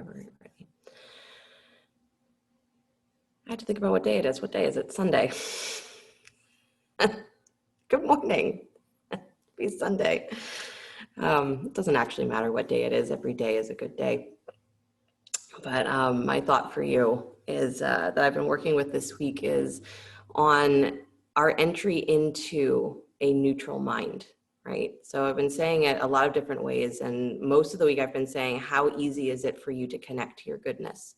whenever you're ready. I had to think about what day it is. What day is it? Sunday. Good morning. Happy Sunday. It doesn't actually matter what day it is. Every day is a good day. But my thought for you is that I've been working with this week is on our entry into a neutral mind, right? So I've been saying it a lot of different ways. And most of the week I've been saying, how easy is it for you to connect to your goodness,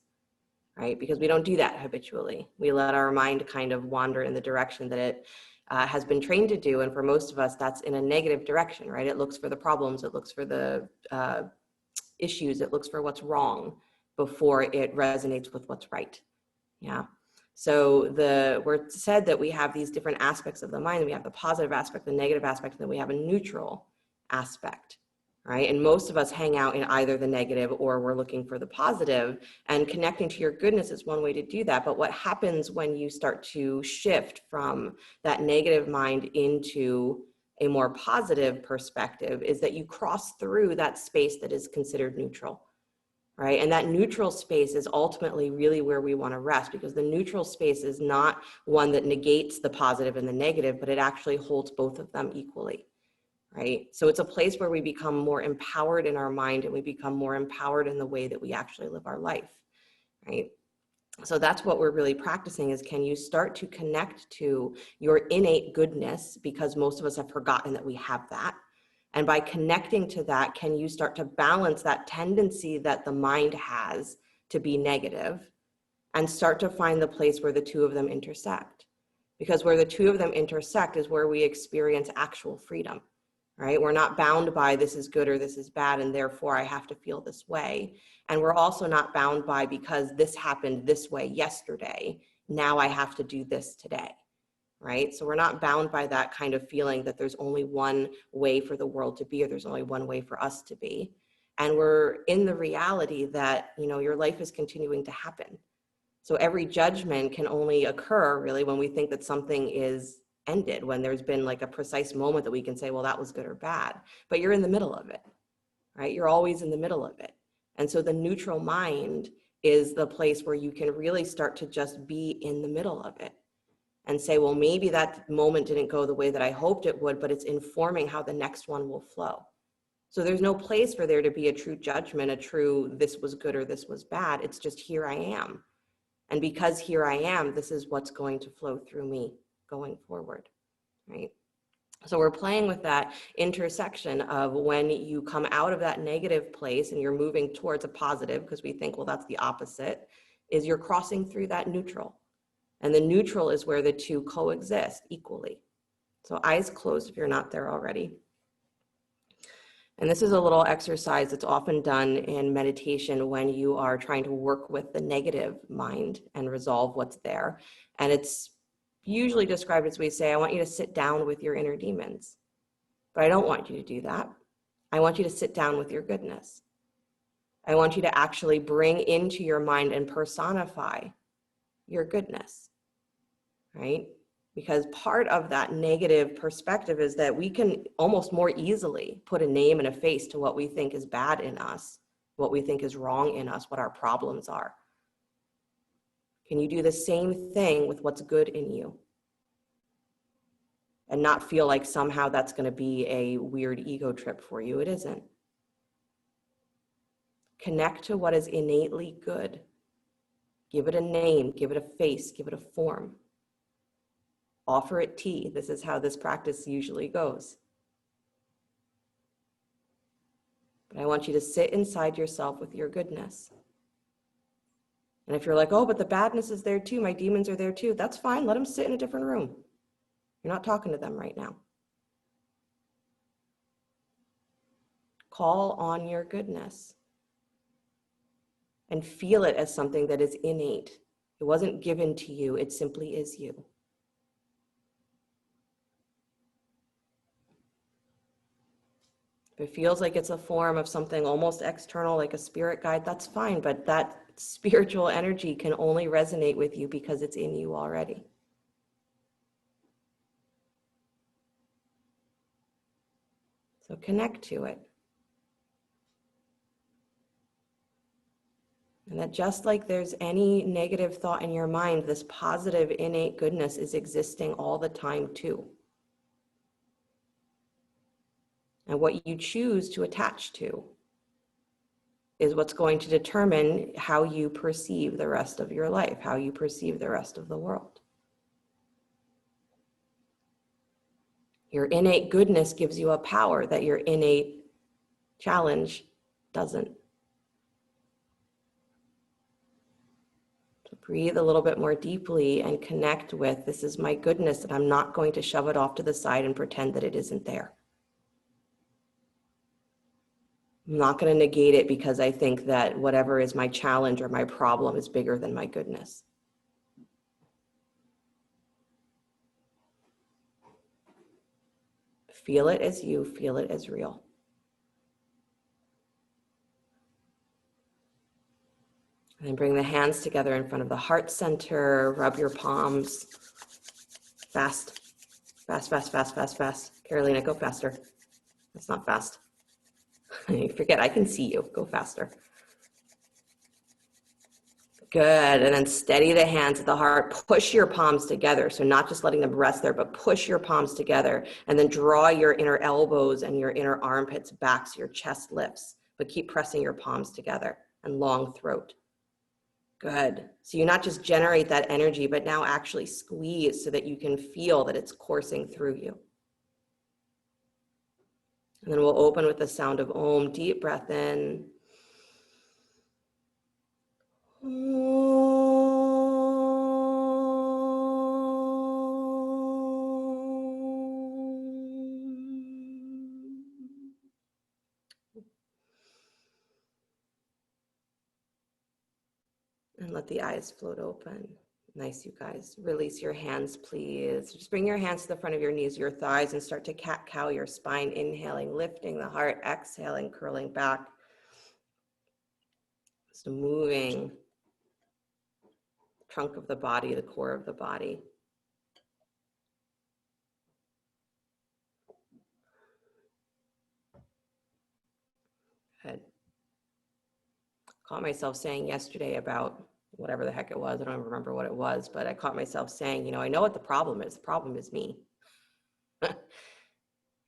right? Because we don't do that habitually. We let our mind kind of wander in the direction that it has been trained to do. And for most of us, that's in a negative direction, right? It looks for the problems, it looks for the issues, it looks for what's wrong before it resonates with what's right. Yeah. So we're said that we have these different aspects of the mind. We have the positive aspect, the negative aspect, and then we have a neutral aspect, right? And most of us hang out in either the negative or we're looking for the positive, and connecting to your goodness is one way to do that. But what happens when you start to shift from that negative mind into a more positive perspective is that you cross through that space that is considered neutral. Right? And that neutral space is ultimately really where we want to rest, because the neutral space is not one that negates the positive and the negative, but it actually holds both of them equally, right? So it's a place where we become more empowered in our mind and we become more empowered in the way that we actually live our life, right? So that's what we're really practicing is, can you start to connect to your innate goodness? Because most of us have forgotten that we have that. And by connecting to that, can you start to balance that tendency that the mind has to be negative and start to find the place where the two of them intersect? Because where the two of them intersect is where we experience actual freedom, right? We're not bound by this is good or this is bad, and therefore I have to feel this way. And we're also not bound by, because this happened this way yesterday, now I have to do this today. Right? So we're not bound by that kind of feeling that there's only one way for the world to be, or there's only one way for us to be. And we're in the reality that, your life is continuing to happen. So every judgment can only occur really when we think that something is ended, when there's been like a precise moment that we can say, well, that was good or bad, but you're in the middle of it, right? You're always in the middle of it. And so the neutral mind is the place where you can really start to just be in the middle of it and say, well, maybe that moment didn't go the way that I hoped it would, but it's informing how the next one will flow. So there's no place for there to be a true judgment, a true this was good or this was bad. It's just, here I am. And because here I am, this is what's going to flow through me going forward, right? So we're playing with that intersection of when you come out of that negative place and you're moving towards a positive, because we think, well, that's the opposite, is you're crossing through that neutral. And the neutral is where the two coexist equally. So eyes closed if you're not there already. And this is a little exercise that's often done in meditation when you are trying to work with the negative mind and resolve what's there. And it's usually described as we say, I want you to sit down with your inner demons. But I don't want you to do that. I want you to sit down with your goodness. I want you to actually bring into your mind and personify your goodness. Right? Because part of that negative perspective is that we can almost more easily put a name and a face to what we think is bad in us, what we think is wrong in us, what our problems are. Can you do the same thing with what's good in you? And not feel like somehow that's going to be a weird ego trip for you. It isn't. Connect to what is innately good. Give it a name, give it a face, give it a form. Offer it tea. This is how this practice usually goes. But I want you to sit inside yourself with your goodness. And if you're like, oh, but the badness is there too, my demons are there too, that's fine. Let them sit in a different room. You're not talking to them right now. Call on your goodness and feel it as something that is innate. It wasn't given to you. It simply is you. If it feels like it's a form of something almost external, like a spirit guide, that's fine. But that spiritual energy can only resonate with you because it's in you already. So connect to it. And that just like there's any negative thought in your mind, this positive innate goodness is existing all the time too. And what you choose to attach to is what's going to determine how you perceive the rest of your life, how you perceive the rest of the world. Your innate goodness gives you a power that your innate challenge doesn't. So breathe a little bit more deeply and connect with, this is my goodness, and I'm not going to shove it off to the side and pretend that it isn't there. I'm not going to negate it because I think that whatever is my challenge or my problem is bigger than my goodness. Feel it as you, feel it as real. And then bring the hands together in front of the heart center, rub your palms. Fast, fast, fast, fast, fast, fast. Carolina, go faster. That's not fast. You forget, I can see you. Go faster. Good, and then steady the hands at the heart. Push your palms together. So not just letting them rest there, but push your palms together. And then draw your inner elbows and your inner armpits back so your chest lifts. But keep pressing your palms together and long throat. Good. So you not just generate that energy, but now actually squeeze so that you can feel that it's coursing through you. And then we'll open with the sound of Om. Deep breath in. And let the eyes float open. Nice, you guys. Release your hands, please. Just bring your hands to the front of your knees, your thighs, and start to cat-cow your spine. Inhaling, lifting the heart. Exhaling, curling back. Just moving the trunk of the body, the core of the body. Good. Caught myself saying yesterday about whatever the heck it was. I don't even remember what it was, but I caught myself saying, you know, I know what the problem is. The problem is me.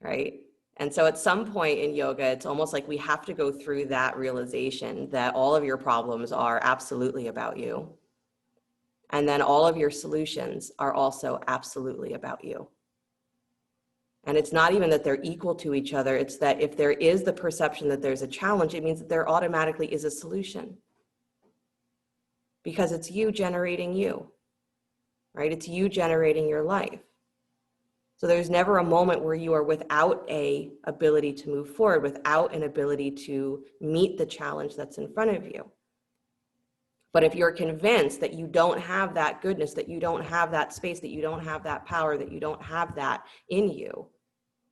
Right? And so at some point in yoga, it's almost like we have to go through that realization that all of your problems are absolutely about you. And then all of your solutions are also absolutely about you. And it's not even that they're equal to each other. It's that if there is the perception that there's a challenge, it means that there automatically is a solution. Because it's you generating you, right? It's you generating your life. So there's never a moment where you are without an ability to move forward, without an ability to meet the challenge that's in front of you. But if you're convinced that you don't have that goodness, that you don't have that space, that you don't have that power, that you don't have that in you,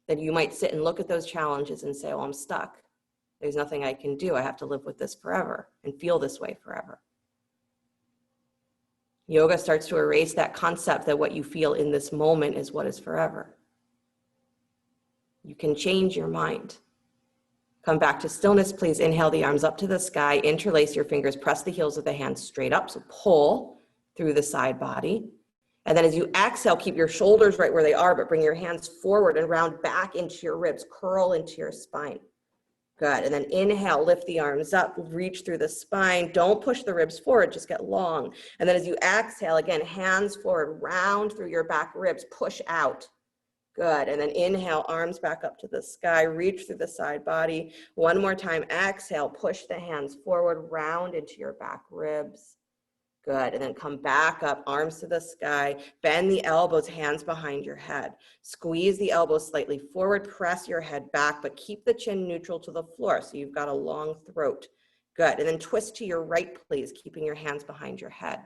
then you might sit and look at those challenges and say, oh, I'm stuck. There's nothing I can do. I have to live with this forever and feel this way forever. Yoga starts to erase that concept that what you feel in this moment is what is forever. You can change your mind. Come back to stillness, please. Inhale the arms up to the sky. Interlace your fingers. Press the heels of the hands straight up. So pull through the side body. And then as you exhale, keep your shoulders right where they are, but bring your hands forward and round back into your ribs. Curl into your spine. Good. And then inhale, lift the arms up, reach through the spine. Don't push the ribs forward, just get long. And then as you exhale, again, hands forward, round through your back ribs, push out. Good. And then inhale, arms back up to the sky, reach through the side body. One more time, exhale, push the hands forward, round into your back ribs. Good. And then come back up, arms to the sky, bend the elbows, hands behind your head. Squeeze the elbows slightly forward, press your head back, but keep the chin neutral to the floor so you've got a long throat. Good. And then twist to your right, please, keeping your hands behind your head.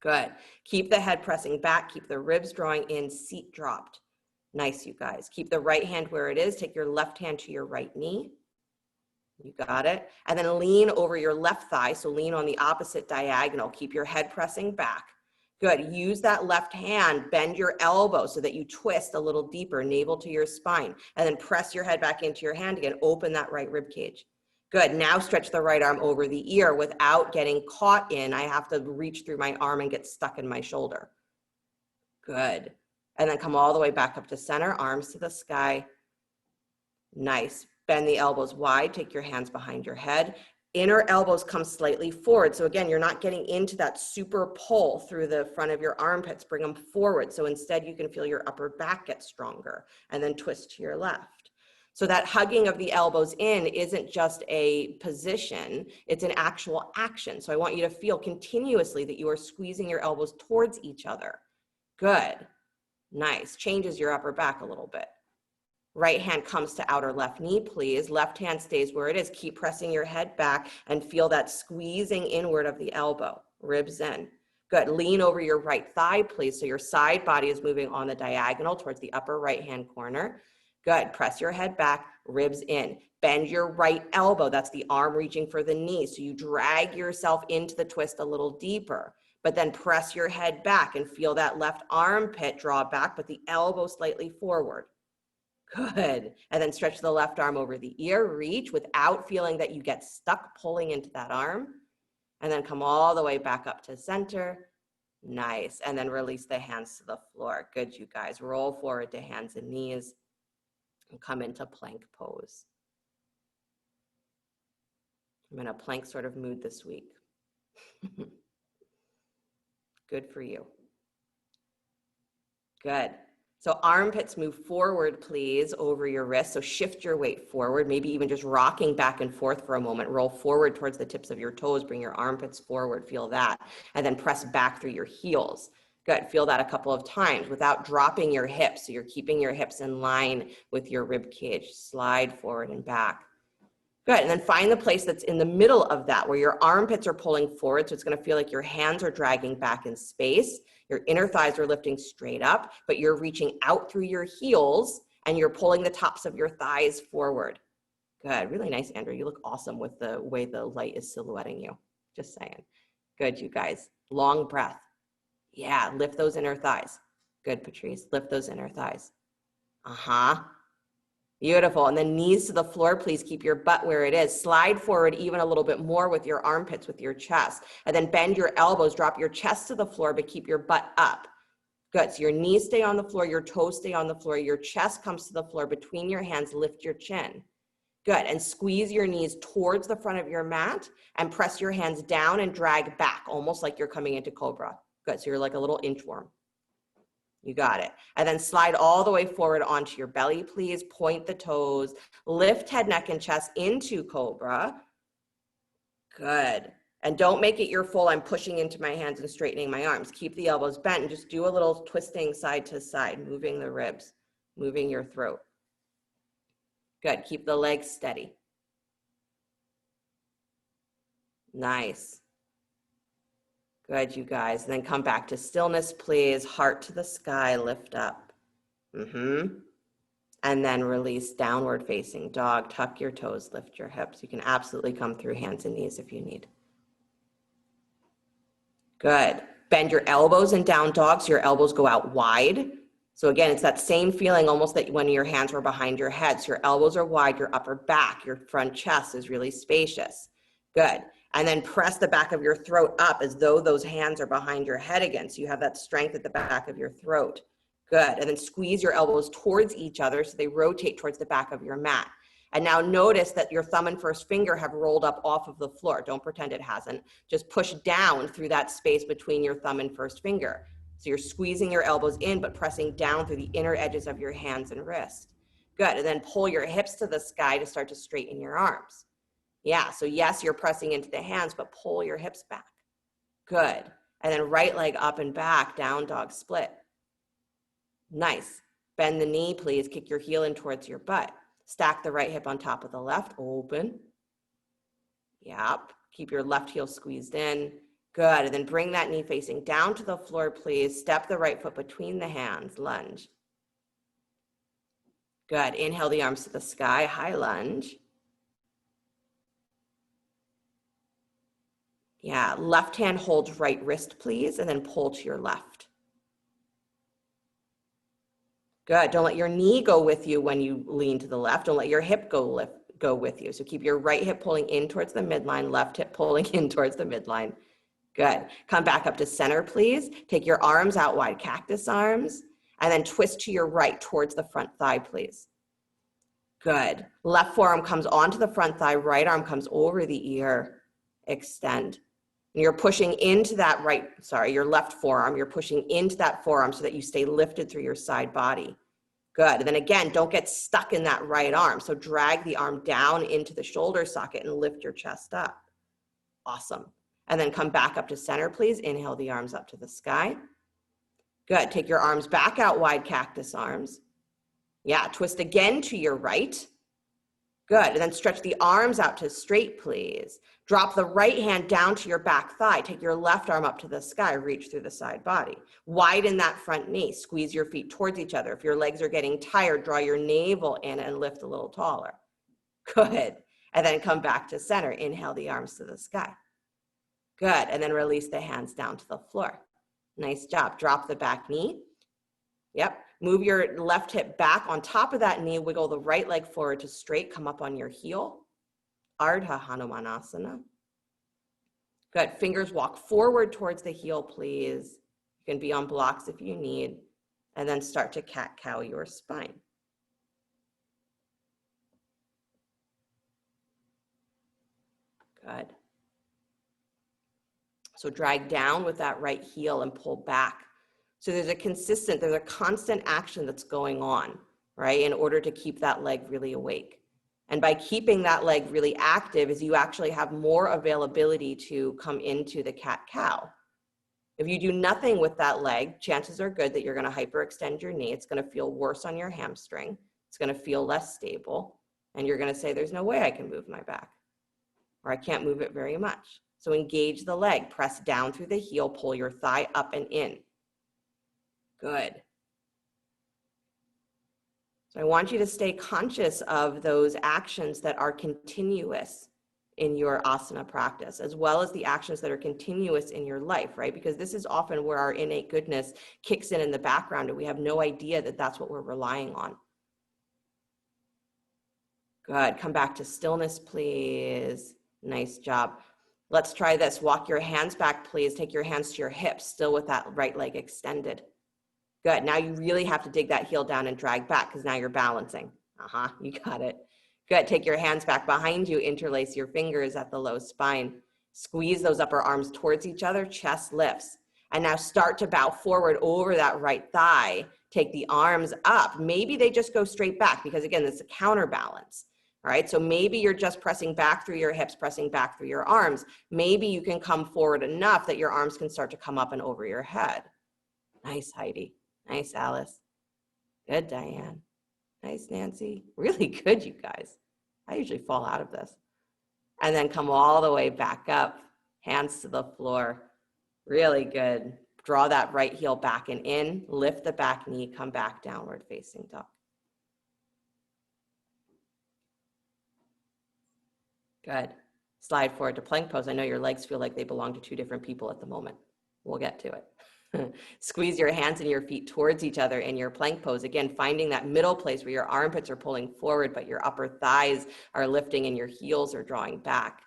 Good. Keep the head pressing back, keep the ribs drawing in, seat dropped. Nice, you guys. Keep the right hand where it is. Take your left hand to your right knee. You got it. And then lean over your left thigh. So lean on the opposite diagonal. Keep your head pressing back. Good. Use that left hand. Bend your elbow so that you twist a little deeper, navel to your spine. And then press your head back into your hand again. Open that right rib cage. Good. Now stretch the right arm over the ear without getting caught in, I have to reach through my arm and get stuck in my shoulder. Good. And then come all the way back up to center, arms to the sky. Nice. Bend the elbows wide, take your hands behind your head. Inner elbows come slightly forward. So again, you're not getting into that super pull through the front of your armpits, bring them forward. So instead you can feel your upper back get stronger and then twist to your left. So that hugging of the elbows in isn't just a position, it's an actual action. So I want you to feel continuously that you are squeezing your elbows towards each other. Good. Nice. Changes your upper back a little bit. Right hand comes to outer left knee, please. Left hand stays where it is. Keep pressing your head back and feel that squeezing inward of the elbow. Ribs in. Good. Lean over your right thigh, please. So your side body is moving on the diagonal towards the upper right hand corner. Good. Press your head back, ribs in. Bend your right elbow. That's the arm reaching for the knee. So you drag yourself into the twist a little deeper, but then press your head back and feel that left armpit draw back, but the elbow slightly forward. Good. And then stretch the left arm over the ear, reach without feeling that you get stuck pulling into that arm. And then come all the way back up to center. Nice. And then release the hands to the floor. Good, you guys. Roll forward to hands and knees and come into plank pose. I'm in a plank sort of mood this week. Good for you. Good. So armpits move forward, please, over your wrists. So shift your weight forward, maybe even just rocking back and forth for a moment. Roll forward towards the tips of your toes. Bring your armpits forward. Feel that. And then press back through your heels. Good. Feel that a couple of times without dropping your hips. So you're keeping your hips in line with your rib cage. Slide forward and back. Good. And then find the place that's in the middle of that where your armpits are pulling forward. So it's going to feel like your hands are dragging back in space. Your inner thighs are lifting straight up, but you're reaching out through your heels and you're pulling the tops of your thighs forward. Good. Really nice, Andrew. You look awesome with the way the light is silhouetting you. Just saying. Good, you guys. Long breath. Yeah. Lift those inner thighs. Good, Patrice. Lift those inner thighs. Uh-huh. Beautiful. And then knees to the floor, please keep your butt where it is. Slide forward even a little bit more with your armpits, with your chest. And then bend your elbows, drop your chest to the floor, but keep your butt up. Good. So your knees stay on the floor, your toes stay on the floor, your chest comes to the floor. Between your hands, lift your chin. Good. And squeeze your knees towards the front of your mat and press your hands down and drag back, almost like you're coming into cobra. Good. So you're like a little inchworm. You got it. And then slide all the way forward onto your belly, please. Point the toes, lift head, neck, and chest into cobra. Good. And don't make it your full, I'm pushing into my hands and straightening my arms. Keep the elbows bent and just do a little twisting side to side, moving the ribs, moving your throat. Good. Keep the legs steady. Nice. Good, you guys. And then come back to stillness, please. Heart to the sky, lift up. And then release, downward facing dog. Tuck your toes, lift your hips. You can absolutely come through hands and knees if you need. Good. Bend your elbows in down dog so your elbows go out wide. So again, it's that same feeling almost that when your hands were behind your head. So your elbows are wide, your upper back, your front chest is really spacious. Good. And then press the back of your throat up as though those hands are behind your head again. So you have that strength at the back of your throat. Good. And then squeeze your elbows towards each other so they rotate towards the back of your mat. And now notice that your thumb and first finger have rolled up off of the floor. Don't pretend it hasn't. Just push down through that space between your thumb and first finger. So you're squeezing your elbows in, but pressing down through the inner edges of your hands and wrist. Good. And then pull your hips to the sky to start to straighten your arms. Yeah, so yes, you're pressing into the hands, but pull your hips back. Good. And then right leg up and back, down dog split. Nice. Bend the knee, please. Kick your heel in towards your butt. Stack the right hip on top of the left, open. Yep. Keep your left heel squeezed in. Good. And then bring that knee facing down to the floor, please. Step the right foot between the hands, lunge. Good. Inhale the arms to the sky, high lunge. Yeah, left hand holds right wrist, please, and then pull to your left. Good. Don't let your knee go with you when you lean to the left. Don't let your hip go go with you. So keep your right hip pulling in towards the midline, left hip pulling in towards the midline. Good. Come back up to center, please. Take your arms out wide, cactus arms, and then twist to your right towards the front thigh, please. Good. Left forearm comes onto the front thigh, right arm comes over the ear. Extend. And you're pushing into that your left forearm, you're pushing into that forearm so that you stay lifted through your side body. Good. And then again, don't get stuck in that right arm. So drag the arm down into the shoulder socket and lift your chest up. Awesome. And then come back up to center, please. Inhale the arms up to the sky. Good. Take your arms back out wide, cactus arms. Yeah, twist again to your right. Good. And then stretch the arms out to straight, please. Drop the right hand down to your back thigh. Take your left arm up to the sky. Reach through the side body. Widen that front knee. Squeeze your feet towards each other. If your legs are getting tired, draw your navel in and lift a little taller. Good. And then come back to center. Inhale the arms to the sky. Good. And then release the hands down to the floor. Nice job. Drop the back knee. Yep. Move your left hip back on top of that knee. Wiggle the right leg forward to straight. Come up on your heel. Ardha Hanumanasana. Good. Fingers walk forward towards the heel, please. You can be on blocks if you need. And then start to cat-cow your spine. Good. So drag down with that right heel and pull back. So there's a constant action that's going on, right? In order to keep that leg really awake. And by keeping that leg really active is you actually have more availability to come into the cat-cow. If you do nothing with that leg, chances are good that you're going to hyperextend your knee. It's going to feel worse on your hamstring. It's going to feel less stable. And you're going to say, there's no way I can move my back. Or I can't move it very much. So engage the leg. Press down through the heel. Pull your thigh up and in. Good. So I want you to stay conscious of those actions that are continuous in your asana practice, as well as the actions that are continuous in your life, right? Because this is often where our innate goodness kicks in the background and we have no idea that that's what we're relying on. Good. Come back to stillness, please. Nice job. Let's try this. Walk your hands back, please. Take your hands to your hips, still with that right leg extended. Good. Now you really have to dig that heel down and drag back because now you're balancing. You got it. Good. Take your hands back behind you. Interlace your fingers at the low spine. Squeeze those upper arms towards each other. Chest lifts. And now start to bow forward over that right thigh. Take the arms up. Maybe they just go straight back because, again, it's a counterbalance. All right. So maybe you're just pressing back through your hips, pressing back through your arms. Maybe you can come forward enough that your arms can start to come up and over your head. Nice, Heidi. Nice, Alice. Good, Diane. Nice, Nancy. Really good, you guys. I usually fall out of this. And then come all the way back up, hands to the floor. Really good. Draw that right heel back and in. Lift the back knee. Come back, downward facing dog. Good. Slide forward to plank pose. I know your legs feel like they belong to two different people at the moment. We'll get to it. Squeeze your hands and your feet towards each other in your plank pose. Again, finding that middle place where your armpits are pulling forward, but your upper thighs are lifting and your heels are drawing back.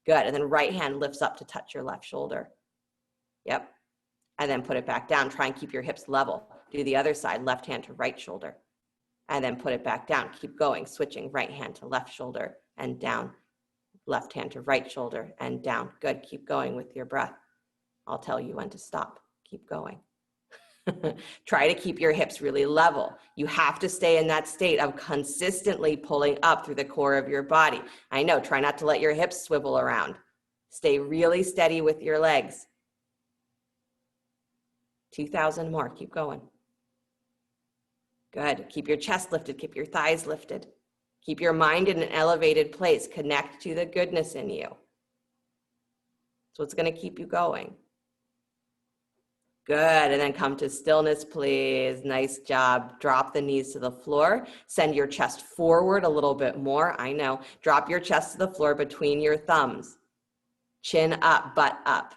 Good. And then right hand lifts up to touch your left shoulder. Yep. And then put it back down. Try and keep your hips level. Do the other side, left hand to right shoulder. And then put it back down. Keep going, switching right hand to left shoulder and down. Left hand to right shoulder and down. Good. Keep going with your breath. I'll tell you when to stop. Keep going. Try to keep your hips really level. You have to stay in that state of consistently pulling up through the core of your body. I know, try not to let your hips swivel around. Stay really steady with your legs. 2,000 more, keep going. Good, keep your chest lifted, keep your thighs lifted. Keep your mind in an elevated place. Connect to the goodness in you. That's what's gonna keep you going. Good, and then come to stillness, please. Nice job. Drop the knees to the floor. Send your chest forward a little bit more. I know. Drop your chest to the floor between your thumbs. Chin up, butt up.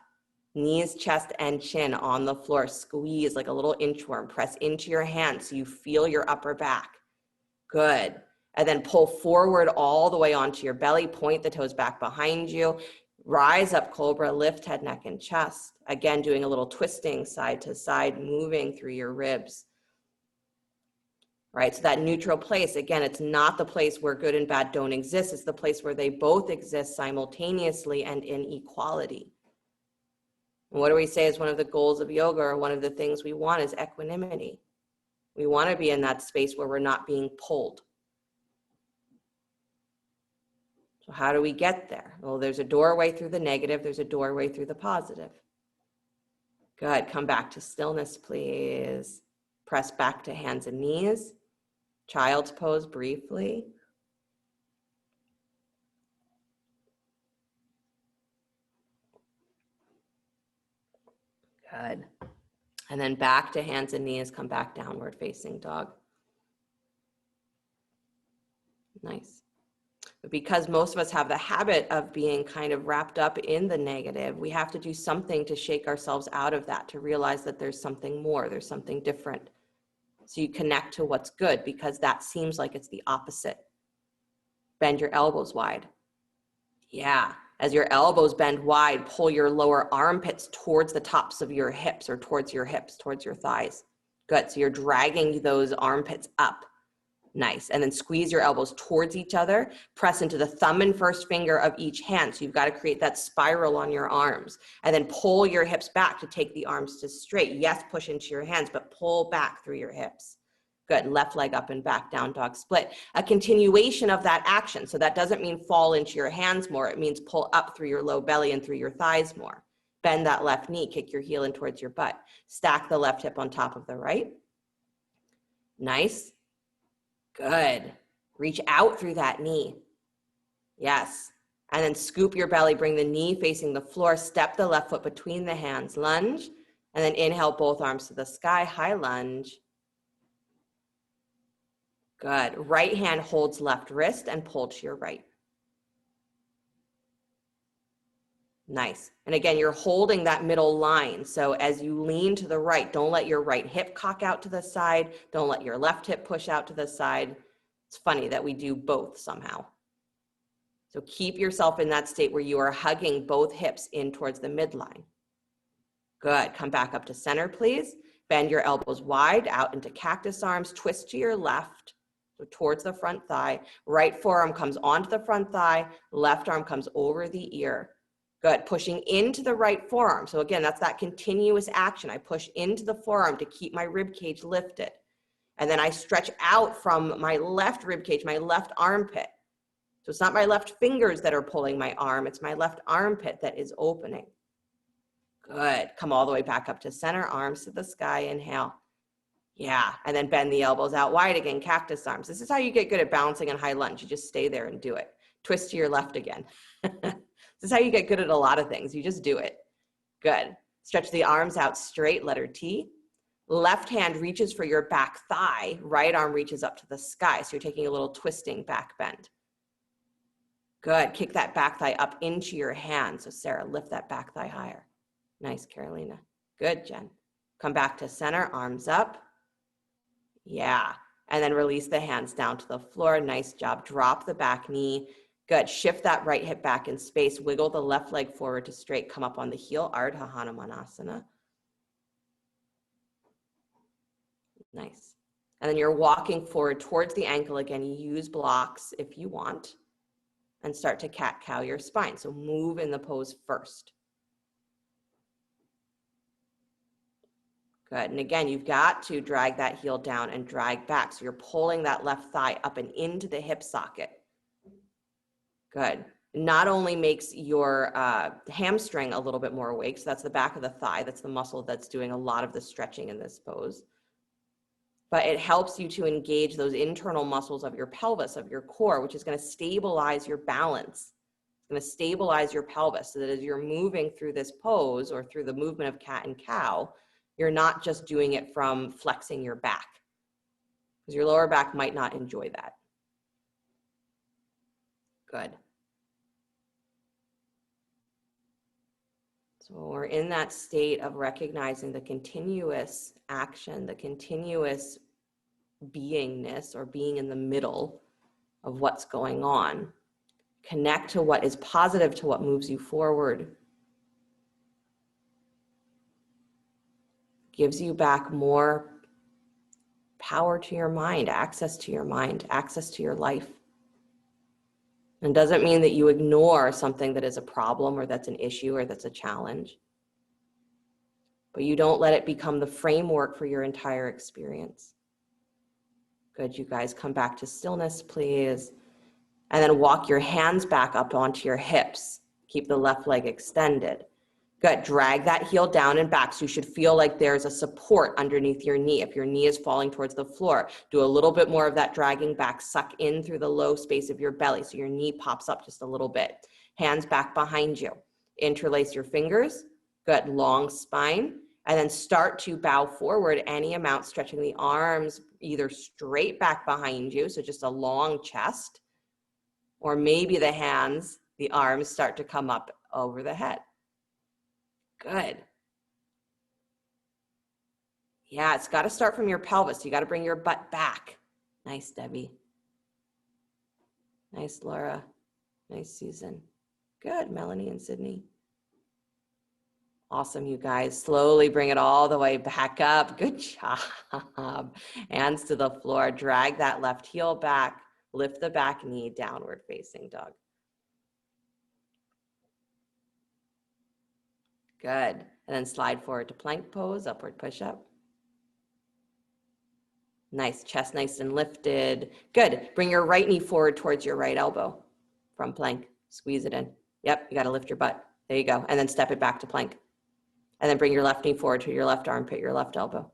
Knees, chest, and chin on the floor. Squeeze like a little inchworm. Press into your hands so you feel your upper back. Good. And then pull forward all the way onto your belly, point the toes back behind you, rise up cobra, lift head, neck, and chest. Again, doing a little twisting side to side, moving through your ribs. Right, so that neutral place, again, it's not the place where good and bad don't exist. It's the place where they both exist simultaneously and in equality. And what do we say is one of the goals of yoga, or one of the things we want, is equanimity. We want to be in that space where we're not being pulled. So how do we get there? Well, there's a doorway through the negative. There's a doorway through the positive. Good. Come back to stillness, please. Press back to hands and knees. Child's pose briefly. Good. And then back to hands and knees. Come back downward facing dog. Nice. But because most of us have the habit of being kind of wrapped up in the negative, we have to do something to shake ourselves out of that, to realize that there's something more, there's something different. So you connect to what's good, because that seems like it's the opposite. Bend your elbows wide. Yeah. As your elbows bend wide, pull your lower armpits towards the tops of your hips, or towards your hips, towards your thighs. Good. So you're dragging those armpits up. Nice. And then squeeze your elbows towards each other. Press into the thumb and first finger of each hand. So you've got to create that spiral on your arms. And then pull your hips back to take the arms to straight. Yes, push into your hands, but pull back through your hips. Good. Left leg up and back, down dog split. A continuation of that action. So that doesn't mean fall into your hands more. It means pull up through your low belly and through your thighs more. Bend that left knee. Kick your heel in towards your butt. Stack the left hip on top of the right. Nice. Good. Reach out through that knee. Yes. And then scoop your belly, bring the knee facing the floor, step the left foot between the hands, lunge, and then inhale both arms to the sky, high lunge. Good. Right hand holds left wrist and pull to your right. Nice. And again, you're holding that middle line. So as you lean to the right, don't let your right hip cock out to the side. Don't let your left hip push out to the side. It's funny that we do both somehow. So keep yourself in that state where you are hugging both hips in towards the midline. Good. Come back up to center, please. Bend your elbows wide out into cactus arms. Twist to your left, so towards the front thigh. Right forearm comes onto the front thigh. Left arm comes over the ear. Good. Pushing into the right forearm. So again, that's that continuous action. I push into the forearm to keep my rib cage lifted. And then I stretch out from my left rib cage, my left armpit. So it's not my left fingers that are pulling my arm. It's my left armpit that is opening. Good. Come all the way back up to center, arms to the sky. Inhale. Yeah. And then bend the elbows out wide again, cactus arms. This is how you get good at balancing in high lunge. You just stay there and do it. Twist to your left again. This is how you get good at a lot of things. You just do it. Good. Stretch the arms out straight, letter T. Left hand reaches for your back thigh. Right arm reaches up to the sky. So you're taking a little twisting back bend. Good. Kick that back thigh up into your hand. So Sarah, lift that back thigh higher. Nice, Carolina. Good, Jen. Come back to center, arms up. Yeah. And then release the hands down to the floor. Nice job. Drop the back knee. Good. Shift that right hip back in space. Wiggle the left leg forward to straight. Come up on the heel. Ardha Hanumanasana. Nice. And then you're walking forward towards the ankle again. Use blocks if you want. And start to cat-cow your spine. So move in the pose first. Good. And again, you've got to drag that heel down and drag back. So you're pulling that left thigh up and into the hip socket. Good. Not only makes your hamstring a little bit more awake, so that's the back of the thigh. That's the muscle that's doing a lot of the stretching in this pose. But it helps you to engage those internal muscles of your pelvis, of your core, which is going to stabilize your balance. It's going to stabilize your pelvis so that as you're moving through this pose or through the movement of cat and cow, you're not just doing it from flexing your back, because your lower back might not enjoy that. Good. So we're in that state of recognizing the continuous action, the continuous beingness or being in the middle of what's going on. Connect to what is positive, to what moves you forward. Gives you back more power to your mind, access to your mind, access to your life. And doesn't mean that you ignore something that is a problem or that's an issue or that's a challenge. But you don't let it become the framework for your entire experience. Good, you guys, come back to stillness, please. And then walk your hands back up onto your hips. Keep the left leg extended. Good, drag that heel down and back. So you should feel like there's a support underneath your knee. If your knee is falling towards the floor, do a little bit more of that dragging back. Suck in through the low space of your belly so your knee pops up just a little bit. Hands back behind you. Interlace your fingers. Good, long spine. And then start to bow forward any amount, stretching the arms either straight back behind you, so just a long chest, or maybe the hands, the arms start to come up over the head. Good. Yeah, it's got to start from your pelvis. You got to bring your butt back. Nice, Debbie. Nice, Laura. Nice, Susan. Good, Melanie and Sydney. Awesome, you guys. Slowly bring it all the way back up. Good job. Hands to the floor. Drag that left heel back. Lift the back knee, downward facing dog. Good. And then slide forward to plank pose, upward push up. Nice, chest nice and lifted. Good. Bring your right knee forward towards your right elbow from plank. Squeeze it in. Yep, you got to lift your butt. There you go. And then step it back to plank. And then bring your left knee forward to your left armpit, your left elbow,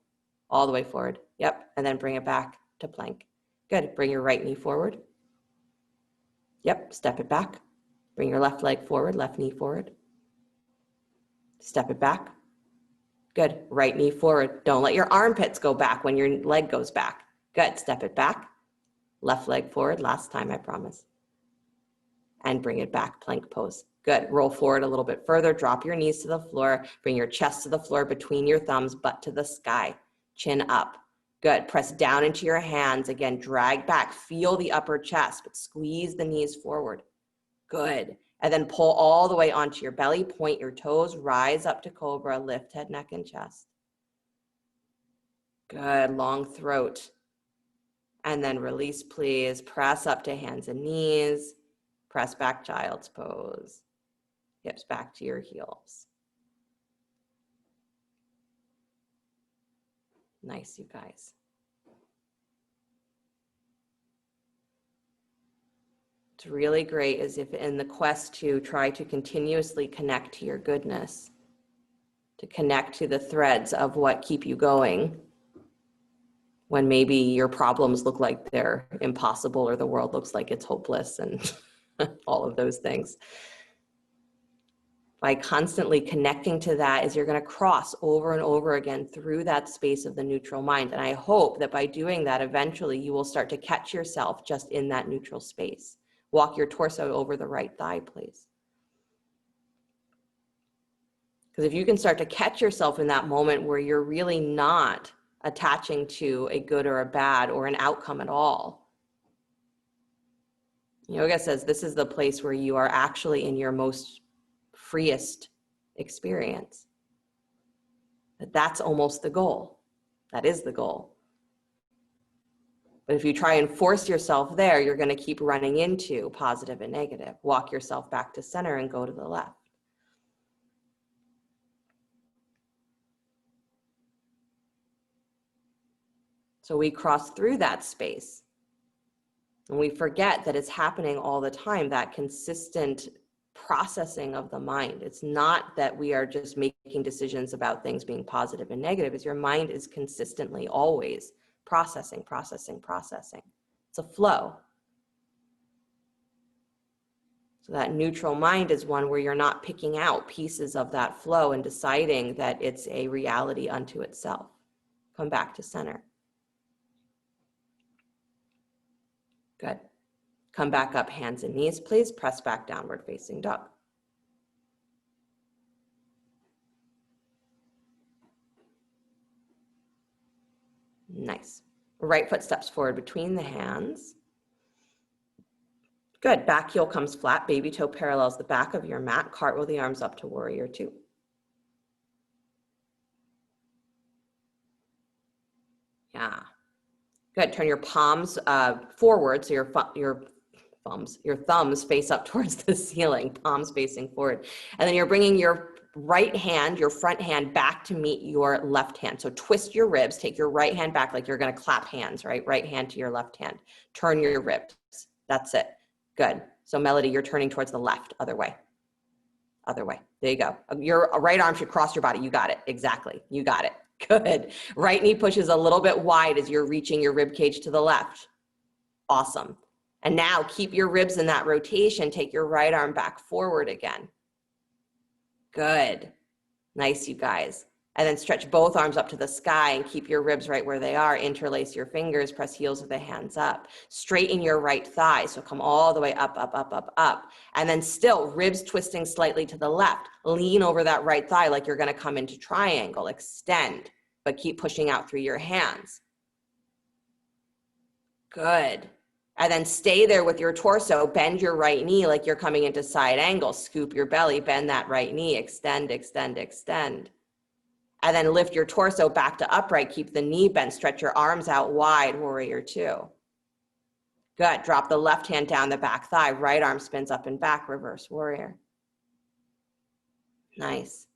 all the way forward. Yep, and then bring it back to plank. Good, bring your right knee forward. Yep, step it back. Bring your left leg forward, left knee forward. Step it back. Good, right knee forward. Don't let your armpits go back when your leg goes back. Good, step it back. Left leg forward, last time I promise. And bring it back, plank pose. Good, roll forward a little bit further, drop your knees to the floor, bring your chest to the floor between your thumbs, butt to the sky, chin up. Good, press down into your hands. Again, drag back, feel the upper chest, but squeeze the knees forward. Good, and then pull all the way onto your belly, point your toes, rise up to cobra, lift head, neck, and chest. Good, long throat. And then release, please. Press up to hands and knees. Press back, child's pose. Hips back to your heels. Nice, you guys. What's really great is if in the quest to try to continuously connect to your goodness, to connect to the threads of what keep you going, when maybe your problems look like they're impossible or the world looks like it's hopeless and all of those things. By constantly connecting to that is you're going to cross over and over again through that space of the neutral mind. And I hope that by doing that, eventually you will start to catch yourself just in that neutral space. Walk your torso over the right thigh, please. Because if you can start to catch yourself in that moment where you're really not attaching to a good or a bad or an outcome at all, yoga says this is the place where you are actually in your most freest experience. That's almost the goal. That is the goal. But if you try and force yourself there, you're going to keep running into positive and negative. Walk yourself back to center and go to the left. So we cross through that space and we forget that it's happening all the time, that consistent processing of the mind. It's not that we are just making decisions about things being positive and negative. It's your mind is consistently always processing, processing, processing. It's a flow. So that neutral mind is one where you're not picking out pieces of that flow and deciding that it's a reality unto itself. Come back to center. Good. Come back up, hands and knees, please. Press back, downward facing dog. Nice. Right foot steps forward between the hands. Good. Back heel comes flat. Baby toe parallels the back of your mat. Cartwheel the arms up to warrior two. Yeah. Good. Turn your palms forward, so your thumbs face up towards the ceiling, palms facing forward. And then you're bringing your right hand, your front hand, back to meet your left hand. So twist your ribs, take your right hand back like you're going to clap hands, right? Right hand to your left hand. Turn your ribs. That's it. Good. So Melody, you're turning towards the left, other way. Other way. There you go. Your right arm should cross your body. You got it. Exactly. You got it. Good. Right knee pushes a little bit wide as you're reaching your rib cage to the left. Awesome. And now keep your ribs in that rotation. Take your right arm back forward again. Good. Nice, you guys. And then stretch both arms up to the sky and keep your ribs right where they are. Interlace your fingers, press heels of the hands up. Straighten your right thigh. So come all the way up, up, up, up, up. And then still ribs twisting slightly to the left. Lean over that right thigh like you're going to come into triangle. Extend, but keep pushing out through your hands. Good. And then stay there with your torso. Bend your right knee like you're coming into side angle. Scoop your belly, bend that right knee. Extend, extend, extend. And then lift your torso back to upright. Keep the knee bent. Stretch your arms out wide, warrior two. Good. Drop the left hand down the back thigh. Right arm spins up and back, reverse warrior. Nice.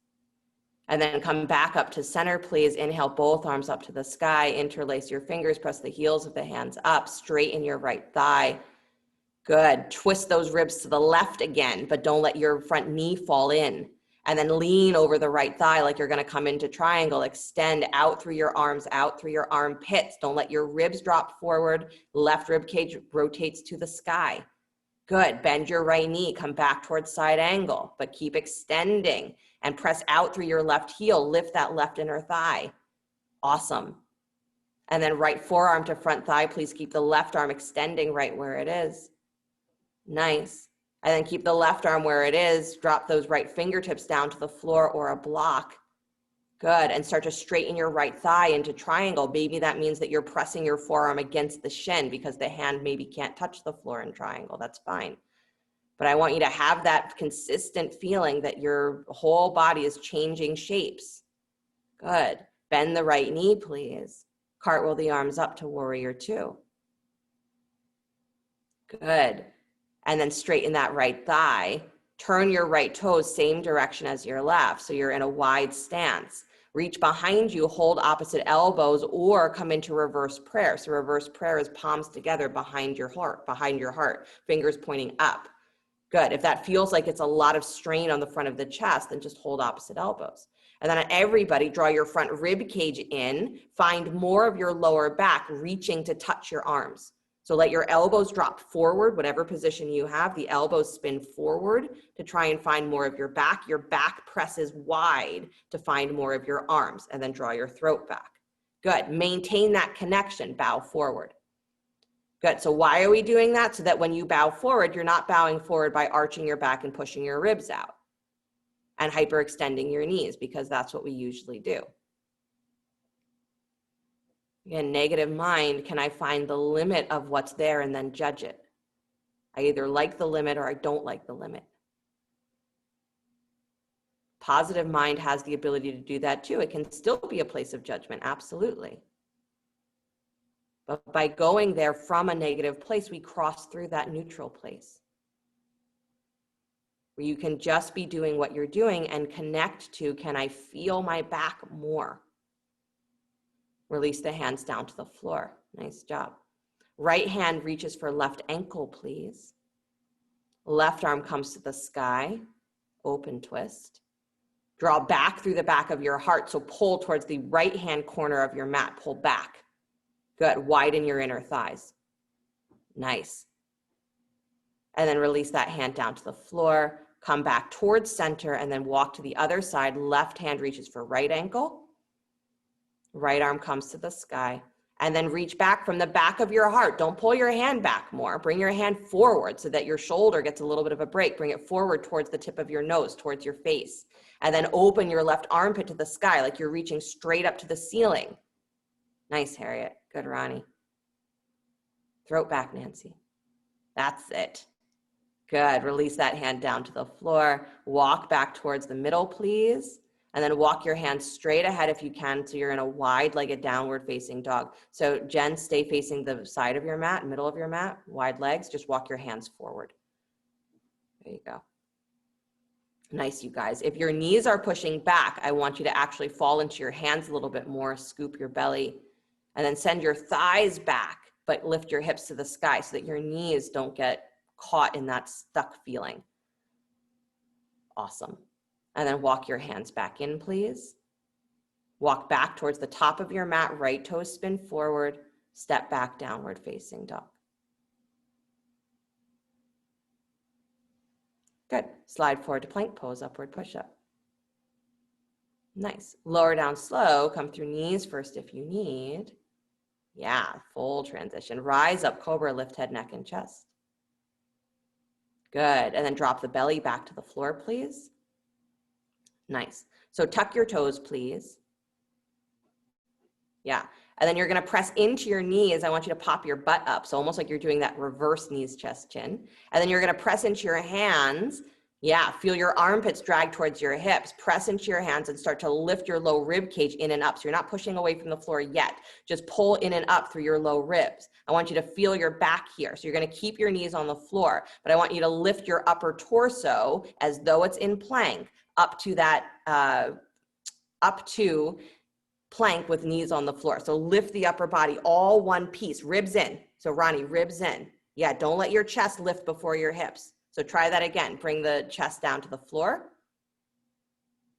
And then come back up to center, please. Inhale, both arms up to the sky. Interlace your fingers. Press the heels of the hands up. Straighten your right thigh. Good. Twist those ribs to the left again, but don't let your front knee fall in. And then lean over the right thigh like you're going to come into triangle. Extend out through your arms, out through your armpits. Don't let your ribs drop forward. Left rib cage rotates to the sky. Good. Bend your right knee. Come back towards side angle, but keep extending and press out through your left heel. Lift that left inner thigh. Awesome. And then right forearm to front thigh. Please keep the left arm extending right where it is. Nice. And then keep the left arm where it is. Drop those right fingertips down to the floor or a block. Good. And start to straighten your right thigh into triangle. Maybe that means that you're pressing your forearm against the shin because the hand maybe can't touch the floor in triangle. That's fine. But I want you to have that consistent feeling that your whole body is changing shapes. Good. Bend the right knee, please. Cartwheel the arms up to warrior two. Good. And then straighten that right thigh. Turn your right toes same direction as your left. So you're in a wide stance. Reach behind you, hold opposite elbows, or come into reverse prayer. So reverse prayer is palms together behind your heart, fingers pointing up. Good. If that feels like it's a lot of strain on the front of the chest, then just hold opposite elbows. And then everybody draw your front rib cage in, find more of your lower back reaching to touch your arms. So let your elbows drop forward, whatever position you have, the elbows spin forward to try and find more of your back. Your back presses wide to find more of your arms, and then draw your throat back. Good. Maintain that connection, bow forward. Good. So why are we doing that? So that when you bow forward, you're not bowing forward by arching your back and pushing your ribs out and hyperextending your knees, because that's what we usually do. Again, negative mind, can I find the limit of what's there and then judge it? I either like the limit or I don't like the limit. Positive mind has the ability to do that too. It can still be a place of judgment, absolutely. But by going there from a negative place, we cross through that neutral place, where you can just be doing what you're doing and connect to, can I feel my back more? Release the hands down to the floor. Nice job. Right hand reaches for left ankle, please. Left arm comes to the sky. Open twist. Draw back through the back of your heart. So pull towards the right hand corner of your mat. Pull back. Good. Widen your inner thighs. Nice. And then release that hand down to the floor. Come back towards center and then walk to the other side. Left hand reaches for right ankle. Right arm comes to the sky, and then reach back from the back of your heart. Don't pull your hand back more. Bring your hand forward so that your shoulder gets a little bit of a break. Bring it forward towards the tip of your nose, towards your face. And then open your left armpit to the sky like you're reaching straight up to the ceiling. Nice, Harriet. Good, Ronnie. Throat back, Nancy. That's it. Good. Release that hand down to the floor. Walk back towards the middle, please. And then walk your hands straight ahead if you can, so you're in a wide-legged downward facing dog. So Jen, stay facing the side of your mat, middle of your mat, wide legs. Just walk your hands forward. There you go. Nice, you guys. If your knees are pushing back, I want you to actually fall into your hands a little bit more, scoop your belly, and then send your thighs back, but lift your hips to the sky so that your knees don't get caught in that stuck feeling. Awesome. And then walk your hands back in, please. Walk back towards the top of your mat, right toes spin forward, step back, downward facing dog. Good. Slide forward to plank pose, upward push-up. Nice. Lower down slow, come through knees first if you need. Yeah, full transition. Rise up, cobra, lift head, neck, and chest. Good. And then drop the belly back to the floor, please. Nice. So tuck your toes, please. Yeah. And then you're going to press into your knees. I want you to pop your butt up. So almost like you're doing that reverse knees, chest, chin. And then you're going to press into your hands. Yeah. Feel your armpits drag towards your hips. Press into your hands and start to lift your low rib cage in and up. So you're not pushing away from the floor yet. Just pull in and up through your low ribs. I want you to feel your back here. So you're going to keep your knees on the floor, but I want you to lift your upper torso as though it's in plank up to that, up to plank with knees on the floor. So lift the upper body, all one piece, ribs in. So Ronnie, ribs in. Yeah, don't let your chest lift before your hips. So try that again. Bring the chest down to the floor.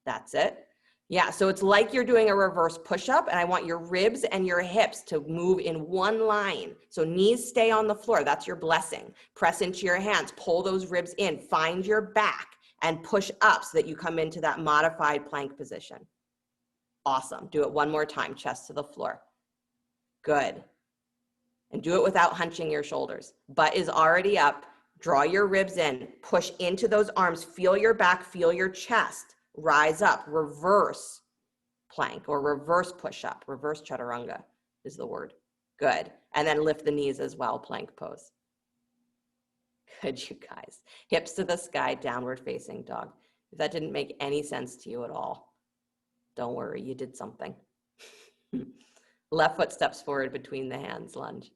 That's it. Yeah, so it's like you're doing a reverse push-up, and I want your ribs and your hips to move in one line. So knees stay on the floor. That's your blessing. Press into your hands. Pull those ribs in. Find your back and push up so that you come into that modified plank position. Awesome. Do it one more time, chest to the floor. Good. And do it without hunching your shoulders. Butt is already up. Draw your ribs in. Push into those arms. Feel your back. Feel your chest. Rise up. Reverse plank or reverse push-up. Reverse chaturanga is the word. Good. And then lift the knees as well, plank pose. Good, you guys. Hips to the sky, downward facing dog. If that didn't make any sense to you at all, don't worry, you did something. Left foot steps forward between the hands, lunge.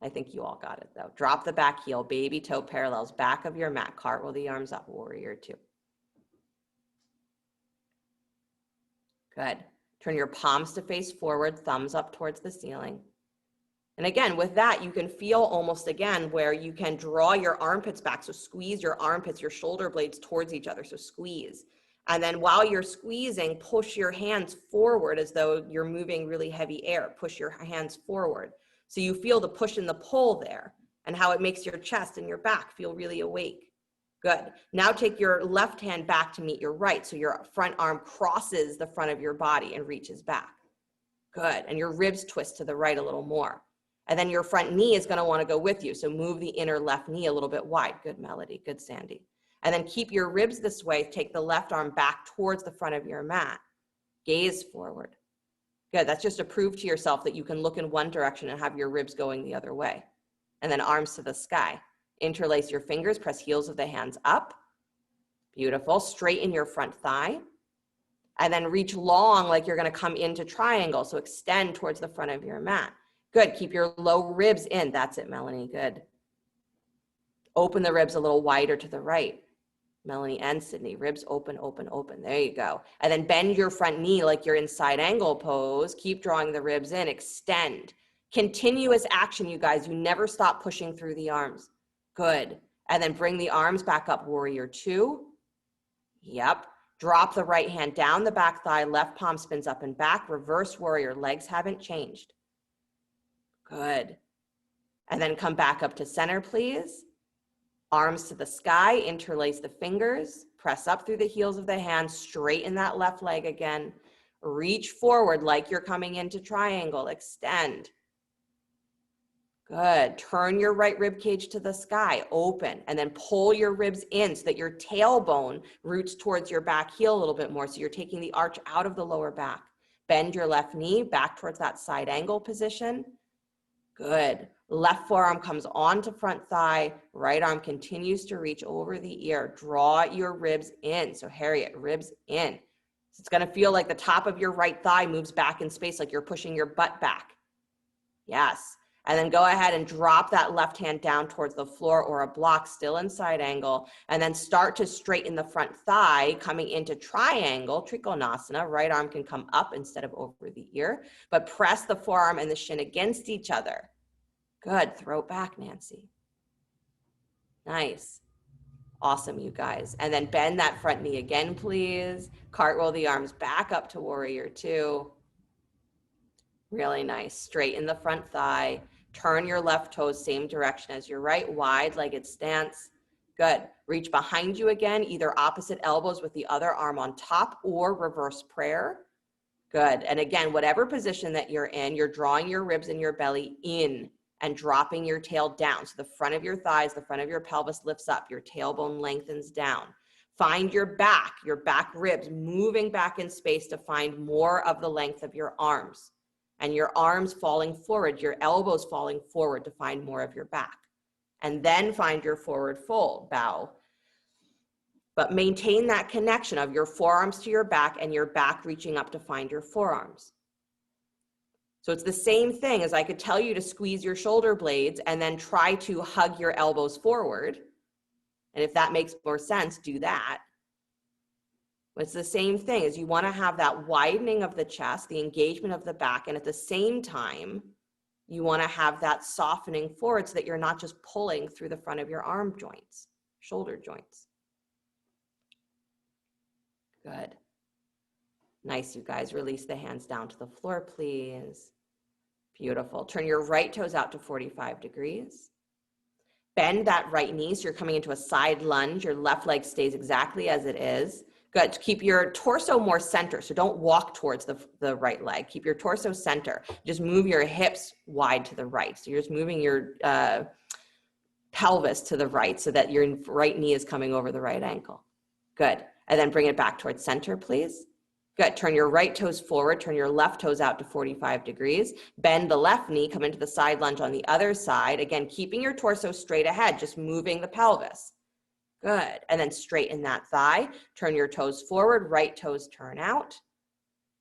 I think you all got it though. Drop the back heel, baby toe parallels, back of your mat, cartwheel the arms up, warrior two. Good. Turn your palms to face forward, thumbs up towards the ceiling. And again, with that, you can feel almost again where you can draw your armpits back. So squeeze your armpits, your shoulder blades towards each other. So squeeze. And then while you're squeezing, push your hands forward as though you're moving really heavy air. Push your hands forward. So you feel the push and the pull there and how it makes your chest and your back feel really awake. Good. Now take your left hand back to meet your right. So your front arm crosses the front of your body and reaches back. Good. And your ribs twist to the right a little more. And then your front knee is going to want to go with you. So move the inner left knee a little bit wide. Good, Melody. Good, Sandy. And then keep your ribs this way. Take the left arm back towards the front of your mat. Gaze forward. Good. That's just to prove to yourself that you can look in one direction and have your ribs going the other way. And then arms to the sky. Interlace your fingers. Press heels of the hands up. Beautiful. Straighten your front thigh. And then reach long like you're going to come into triangle. So extend towards the front of your mat. Good. Keep your low ribs in. That's it, Melanie. Good. Open the ribs a little wider to the right. Melanie and Sydney, ribs open, open, open. There you go. And then bend your front knee like you're in side angle pose. Keep drawing the ribs in, extend. Continuous action, you guys. You never stop pushing through the arms. Good. And then bring the arms back up, warrior two. Yep. Drop the right hand down the back thigh, left palm spins up and back, reverse warrior, legs haven't changed. Good. And then come back up to center, please. Arms to the sky, interlace the fingers, press up through the heels of the hands, straighten that left leg again. Reach forward like you're coming into triangle, extend. Good. Turn your right rib cage to the sky, open, and then pull your ribs in so that your tailbone roots towards your back heel a little bit more. So you're taking the arch out of the lower back. Bend your left knee back towards that side angle position. Good. Left forearm comes onto front thigh. Right arm continues to reach over the ear. Draw your ribs in. So Harriet, ribs in. So it's going to feel like the top of your right thigh moves back in space, like you're pushing your butt back. Yes. And then go ahead and drop that left hand down towards the floor or a block, still in side angle. And then start to straighten the front thigh, coming into triangle, Trikonasana. Right arm can come up instead of over the ear, but press the forearm and the shin against each other. Good. Throw it back, Nancy. Nice. Awesome, you guys. And then bend that front knee again, please. Cartwheel the arms back up to warrior two. Really nice. Straighten the front thigh. Turn your left toes same direction as your right, wide-legged stance. Good. Reach behind you again, either opposite elbows with the other arm on top or reverse prayer. Good. And again, whatever position that you're in, you're drawing your ribs and your belly in and dropping your tail down. So the front of your thighs, the front of your pelvis lifts up, your tailbone lengthens down. Find your back ribs moving back in space to find more of the length of your arms. And your arms falling forward, your elbows falling forward to find more of your back. And then find your forward fold, bow. But maintain that connection of your forearms to your back and your back reaching up to find your forearms. So it's the same thing as I could tell you to squeeze your shoulder blades and then try to hug your elbows forward. And if that makes more sense, do that. But it's the same thing as you want to have that widening of the chest, the engagement of the back, and at the same time, you want to have that softening forward so that you're not just pulling through the front of your arm joints, shoulder joints. Good. Nice, you guys. Release the hands down to the floor, please. Beautiful. Turn your right toes out to 45 degrees. Bend that right knee so you're coming into a side lunge. Your left leg stays exactly as it is. Good. Keep your torso more center. So don't walk towards the right leg. Keep your torso center. Just move your hips wide to the right. So you're just moving your pelvis to the right so that your right knee is coming over the right ankle. Good. And then bring it back towards center, please. Good. Turn your right toes forward. Turn your left toes out to 45 degrees. Bend the left knee. Come into the side lunge on the other side. Again, keeping your torso straight ahead, just moving the pelvis. Good. And then straighten that thigh. Turn your toes forward. Right toes turn out.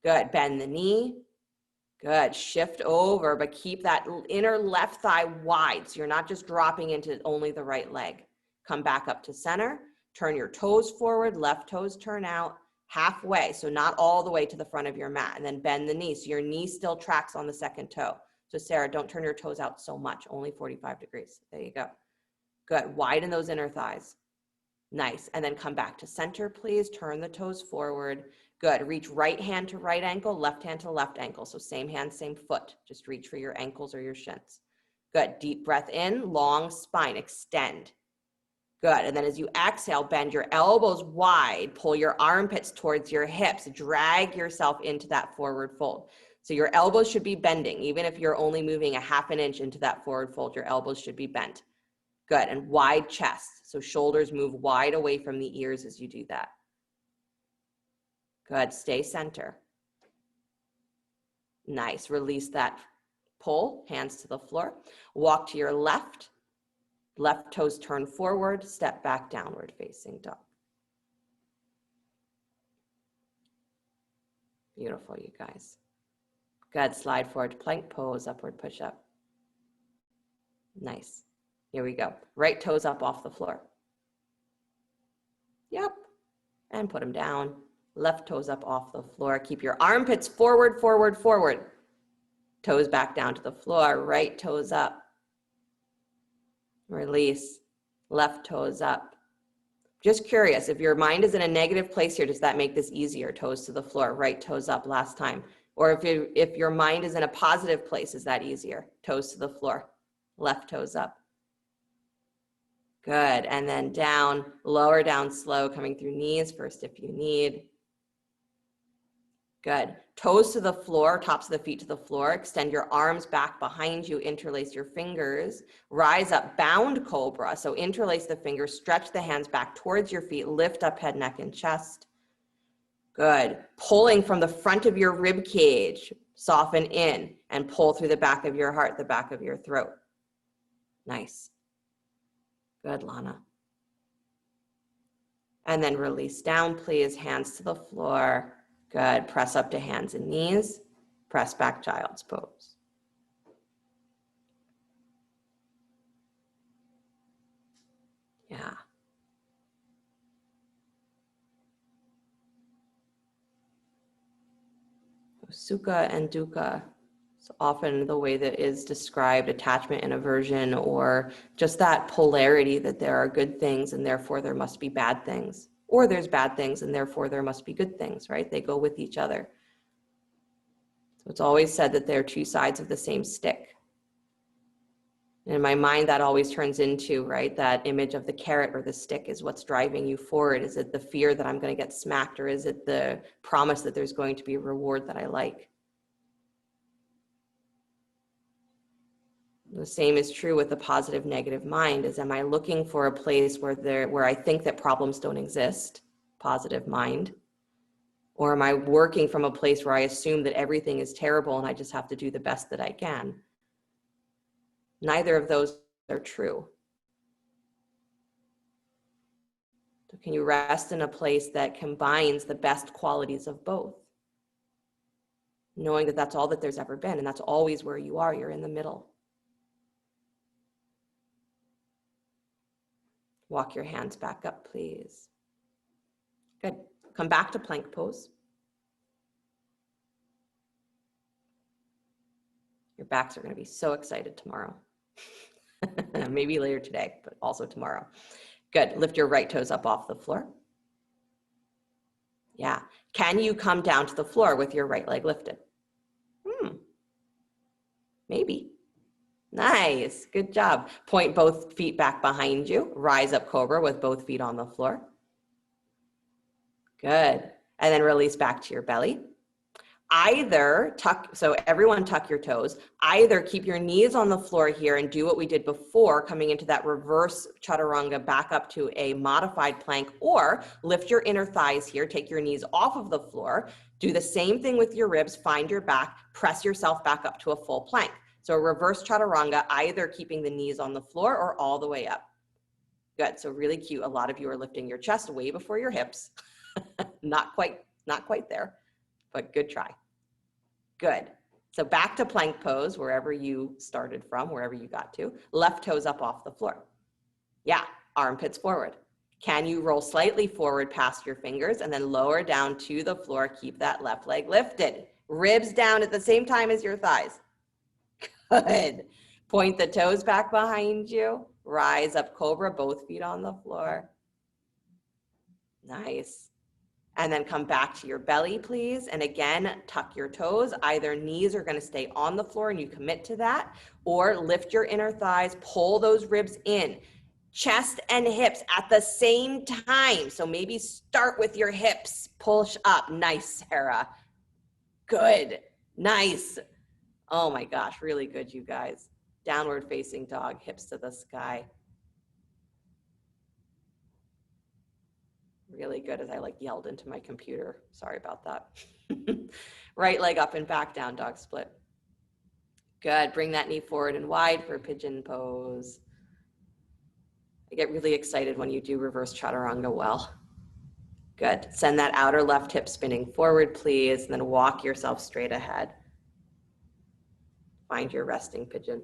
Good. Bend the knee. Good. Shift over, but keep that inner left thigh wide. So you're not just dropping into only the right leg. Come back up to center. Turn your toes forward. Left toes turn out. Halfway, so not all the way to the front of your mat, and then bend the knee so your knee still tracks on the second toe. So Sarah, don't turn your toes out so much, only 45 degrees. There you go. Good. Widen those inner thighs. Nice. And then come back to center, please. Turn the toes forward. Good. Reach right hand to right ankle, left hand to left ankle. So same hand, same foot. Just reach for your ankles or your shins. Good. Deep breath in, long spine, extend. Good. And then as you exhale, bend your elbows wide, pull your armpits towards your hips, drag yourself into that forward fold. So your elbows should be bending. Even if you're only moving a half an inch into that forward fold, your elbows should be bent. Good. And wide chest. So shoulders move wide away from the ears as you do that. Good. Stay center. Nice. Release that pull, hands to the floor. Walk to your left. Left toes turn forward, step back, downward facing dog. Beautiful, you guys. Good, slide forward, plank pose, upward push up. Nice. Here we go. Right toes up off the floor. Yep. And put them down. Left toes up off the floor. Keep your armpits forward, forward, forward. Toes back down to the floor. Right toes up. Release, left toes up. Just curious, if your mind is in a negative place here, does that make this easier? Toes to the floor, right toes up last time. Or if your mind is in a positive place, is that easier? Toes to the floor, left toes up. Good, and then down, lower down slow, coming through knees first if you need. Good. Toes to the floor, tops of the feet to the floor. Extend your arms back behind you. Interlace your fingers. Rise up, bound cobra. So interlace the fingers, stretch the hands back towards your feet. Lift up head, neck, and chest. Good. Pulling from the front of your rib cage. Soften in and pull through the back of your heart, the back of your throat. Nice. Good, Lana. And then release down, please. Hands to the floor. Good. Press up to hands and knees. Press back, child's pose. Yeah. Sukha and dukkha. It's often the way that is described, attachment and aversion, or just that polarity that there are good things and therefore there must be bad things, or there's bad things and therefore there must be good things, right? They go with each other. So it's always said that they're two sides of the same stick. In my mind, that always turns into, right, that image of the carrot or the stick is what's driving you forward. Is it the fear that I'm going to get smacked, or is it the promise that there's going to be a reward that I like? The same is true with the positive negative mind. Is, am I looking for a place where I think that problems don't exist, positive mind? Or am I working from a place where I assume that everything is terrible and I just have to do the best that I can? Neither of those are true. So can you rest in a place that combines the best qualities of both? Knowing that that's all that there's ever been, and that's always where you are. You're in the middle. Walk your hands back up, please. Good. Come back to plank pose. Your backs are going to be so excited tomorrow. Maybe later today, but also tomorrow. Good. Lift your right toes up off the floor. Yeah. Can you come down to the floor with your right leg lifted? Maybe. Nice. Good job. Point both feet back behind you. Rise up cobra with both feet on the floor. Good. And then release back to your belly. Either tuck, so everyone tuck your toes, either keep your knees on the floor here and do what we did before, coming into that reverse chaturanga back up to a modified plank, or lift your inner thighs here, take your knees off of the floor, do the same thing with your ribs, find your back, press yourself back up to a full plank. So a reverse chaturanga, either keeping the knees on the floor or all the way up. Good, so really cute. A lot of you are lifting your chest way before your hips. Not quite there, but good try. Good. So back to plank pose, wherever you started from, wherever you got to. Left toes up off the floor. Yeah, armpits forward. Can you roll slightly forward past your fingers and then lower down to the floor? Keep that left leg lifted. Ribs down at the same time as your thighs. Good. Point the toes back behind you. Rise up cobra, both feet on the floor. Nice. And then come back to your belly, please. And again, tuck your toes. Either knees are going to stay on the floor and you commit to that, or lift your inner thighs, pull those ribs in. Chest and hips at the same time. So maybe start with your hips. Push up. Nice, Sarah. Good. Nice. Oh my gosh, really good, you guys. Downward facing dog, hips to the sky. Really good, as I yelled into my computer. Sorry about that. Right leg up and back, down dog split. Good, bring that knee forward and wide for pigeon pose. I get really excited when you do reverse chaturanga well. Good, send that outer left hip spinning forward, please, and then walk yourself straight ahead. Find your resting pigeon.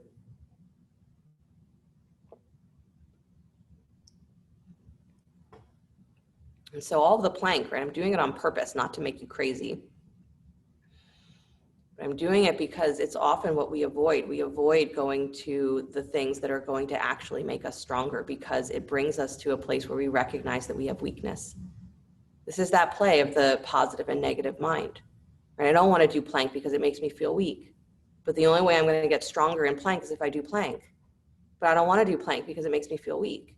And so all of the plank, right, I'm doing it on purpose, not to make you crazy. But I'm doing it because it's often what we avoid. We avoid going to the things that are going to actually make us stronger, because it brings us to a place where we recognize that we have weakness. This is that play of the positive and negative mind. Right? I don't want to do plank because it makes me feel weak. But the only way I'm going to get stronger in plank is if I do plank. But I don't want to do plank because it makes me feel weak.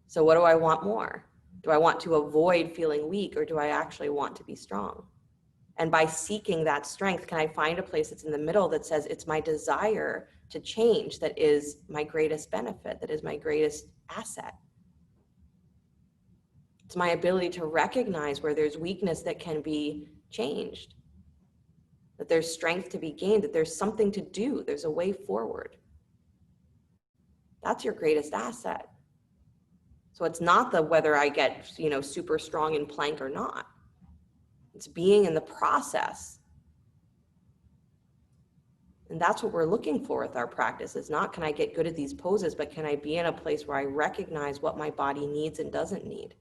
So what do I want more? Do I want to avoid feeling weak, or do I actually want to be strong? And by seeking that strength, can I find a place that's in the middle that says it's my desire to change that is my greatest benefit, that is my greatest asset? It's my ability to recognize where there's weakness that can be changed. that there's strength to be gained, that there's something to do, there's a way forward. That's your greatest asset. So it's not the whether I get, super strong in plank or not. It's being in the process. And that's what we're looking for with our practice. It's not, can I get good at these poses, but can I be in a place where I recognize what my body needs and doesn't need?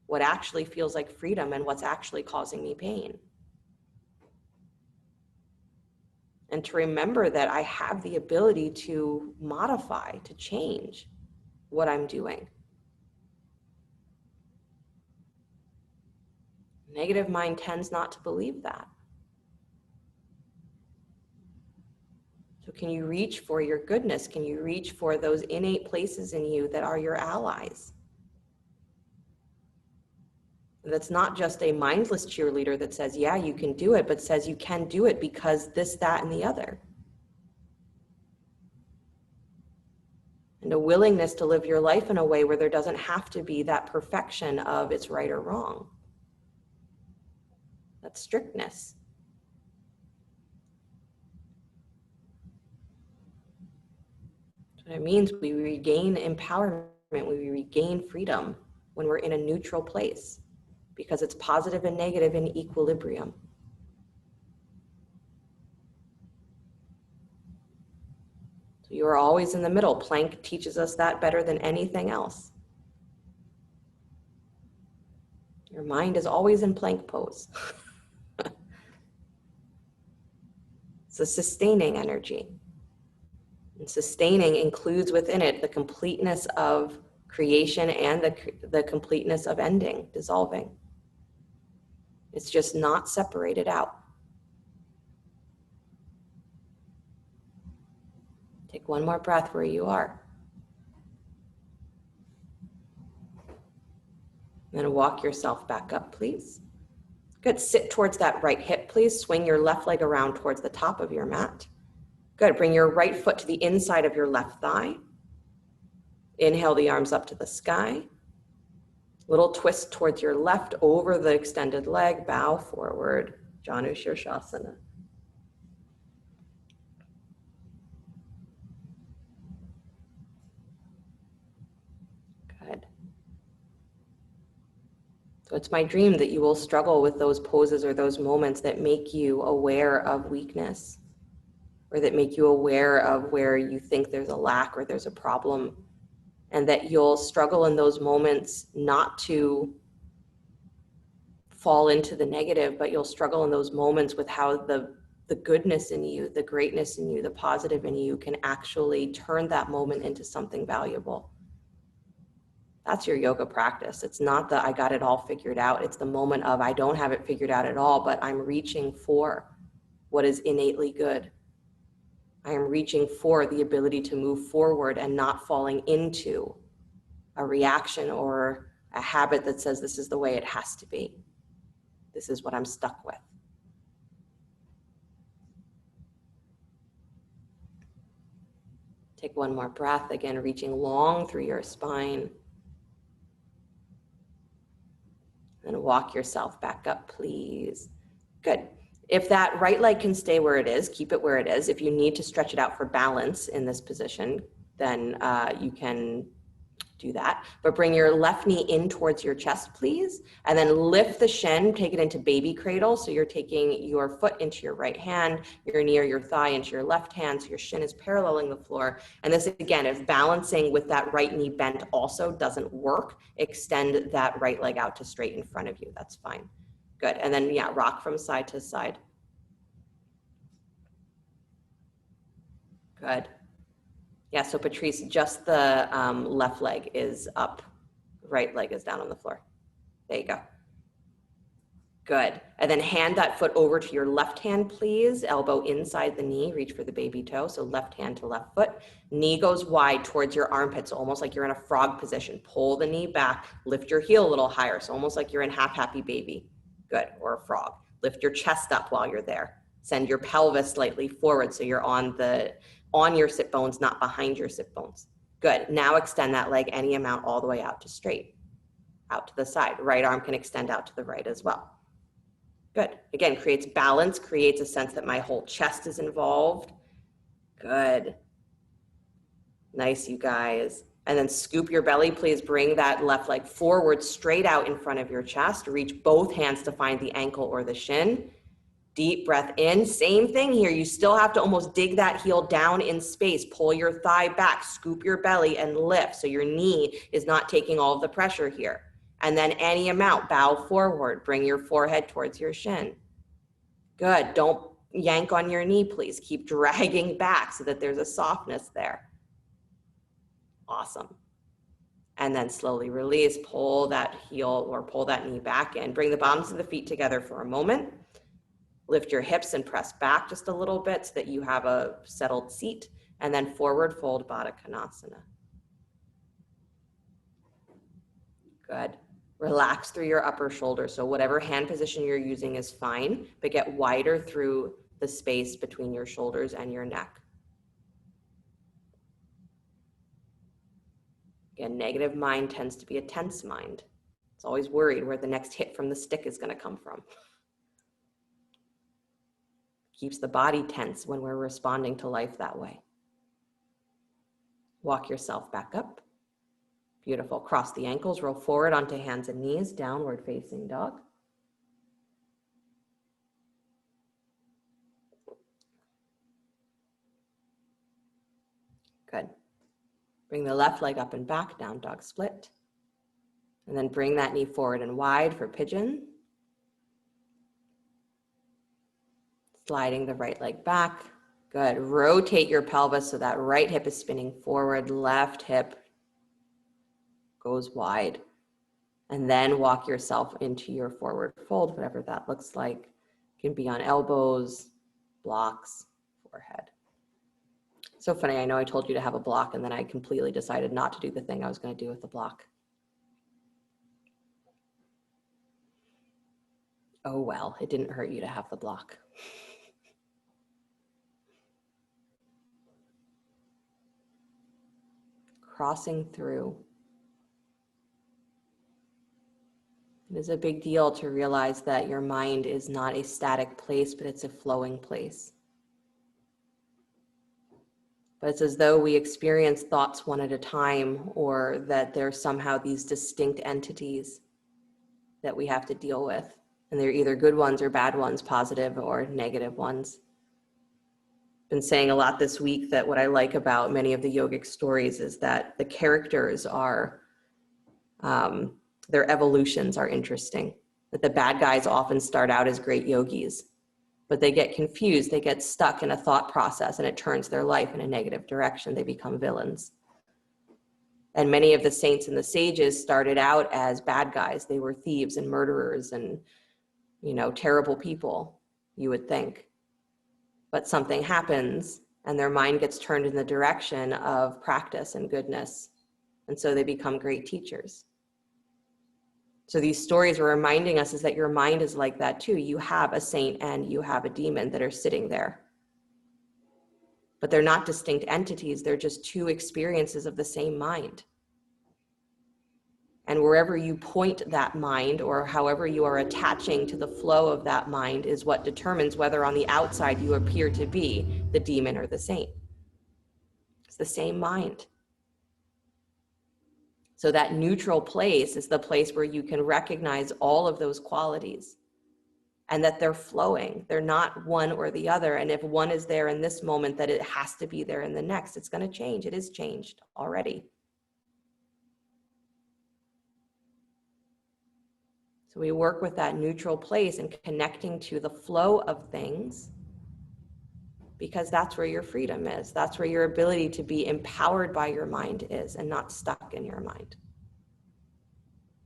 What actually feels like freedom and what's actually causing me pain? And to remember that I have the ability to modify, to change what I'm doing. Negative mind tends not to believe that. So can you reach for your goodness? Can you reach for those innate places in you that are your allies? That's not just a mindless cheerleader that says, yeah, you can do it, but says you can do it because this, that, and the other. And a willingness to live your life in a way where there doesn't have to be that perfection of it's right or wrong. That's strictness. That's what it means. We regain empowerment, we regain freedom when we're in a neutral place, because it's positive and negative in equilibrium. So you are always in the middle. Plank teaches us that better than anything else. Your mind is always in plank pose. It's a sustaining energy. And sustaining includes within it the completeness of creation and the completeness of ending, dissolving. It's just not separated out. Take one more breath where you are. Then walk yourself back up, please. Good. Sit towards that right hip, please. Swing your left leg around towards the top of your mat. Good. Bring your right foot to the inside of your left thigh. Inhale the arms up to the sky. Little twist towards your left over the extended leg. Bow forward. Janu Shirshasana. Good. So it's my dream that you will struggle with those poses or those moments that make you aware of weakness, or that make you aware of where you think there's a lack or there's a problem, and that you'll struggle in those moments not to fall into the negative, but you'll struggle in those moments with how the goodness in you, the greatness in you, the positive in you can actually turn that moment into something valuable. That's your yoga practice. It's not the I got it all figured out. It's the moment of I don't have it figured out at all, but I'm reaching for what is innately good. I am reaching for the ability to move forward and not falling into a reaction or a habit that says this is the way it has to be. This is what I'm stuck with. Take one more breath, again, reaching long through your spine. And walk yourself back up, please. Good. If that right leg can stay where it is, keep it where it is. If you need to stretch it out for balance in this position, then you can do that. But bring your left knee in towards your chest, please. And then lift the shin, take it into baby cradle. So you're taking your foot into your right hand, your knee or your thigh into your left hand. So your shin is paralleling the floor. And this, again, if balancing with that right knee bent also doesn't work, extend that right leg out to straight in front of you. That's fine. Good. And then, yeah, rock from side to side. Good. Yeah, so Patrice, just the left leg is up, right leg is down on the floor. There you go. Good. And then hand that foot over to your left hand, please. Elbow inside the knee, reach for the baby toe. So left hand to left foot. Knee goes wide towards your armpits, so almost like you're in a frog position. Pull the knee back, lift your heel a little higher. So almost like you're in half happy baby. Good, or a frog. Lift your chest up while you're there. Send your pelvis slightly forward so you're on your sit bones, not behind your sit bones. Good. Now extend that leg any amount all the way out to straight, out to the side. Right arm can extend out to the right as well. Good. Again, creates balance, creates a sense that my whole chest is involved. Good. Nice, you guys. And then scoop your belly. Please bring that left leg forward, straight out in front of your chest. Reach both hands to find the ankle or the shin. Deep breath in. Same thing here. You still have to almost dig that heel down in space. Pull your thigh back, scoop your belly and lift. So your knee is not taking all of the pressure here. And then any amount, bow forward. Bring your forehead towards your shin. Good. Don't yank on your knee, please. Keep dragging back so that there's a softness there. Awesome. And then slowly release, pull that heel or pull that knee back in. Bring the bottoms of the feet together for a moment. Lift your hips and press back just a little bit so that you have a settled seat. And then forward fold Baddha Konasana. Good. Relax through your upper shoulder. So whatever hand position you're using is fine, but get wider through the space between your shoulders and your neck. Again, negative mind tends to be a tense mind. It's always worried where the next hit from the stick is going to come from. Keeps the body tense when we're responding to life that way. Walk yourself back up. Beautiful. Cross the ankles, roll forward onto hands and knees, downward facing dog. Good. Bring the left leg up and back, down dog split. And then bring that knee forward and wide for pigeon. Sliding the right leg back. Good. Rotate your pelvis so that right hip is spinning forward, left hip goes wide. And then walk yourself into your forward fold, whatever that looks like. It can be on elbows, blocks, forehead. So funny, I know I told you to have a block and then I completely decided not to do the thing I was going to do with the block. Oh well, it didn't hurt you to have the block. Crossing through. It is a big deal to realize that your mind is not a static place, but it's a flowing place. But it's as though we experience thoughts one at a time, or that they're somehow these distinct entities that we have to deal with. And they're either good ones or bad ones, positive or negative ones. Been saying a lot this week that what I like about many of the yogic stories is that the characters are, their evolutions are interesting. That the bad guys often start out as great yogis, but they get confused, they get stuck in a thought process and it turns their life in a negative direction. They become villains. And many of the saints and the sages started out as bad guys. They were thieves and murderers and, terrible people, you would think. But something happens and their mind gets turned in the direction of practice and goodness. And so they become great teachers. So these stories are reminding us is that your mind is like that too. You have a saint and you have a demon that are sitting there. But they're not distinct entities. They're just two experiences of the same mind. And wherever you point that mind or however you are attaching to the flow of that mind is what determines whether on the outside you appear to be the demon or the saint. It's the same mind. So that neutral place is the place where you can recognize all of those qualities and that they're flowing. They're not one or the other. And if one is there in this moment, that it has to be there in the next. It's going to change. It is changed already. So we work with that neutral place and connecting to the flow of things because that's where your freedom is. That's where your ability to be empowered by your mind is and not stuck in your mind.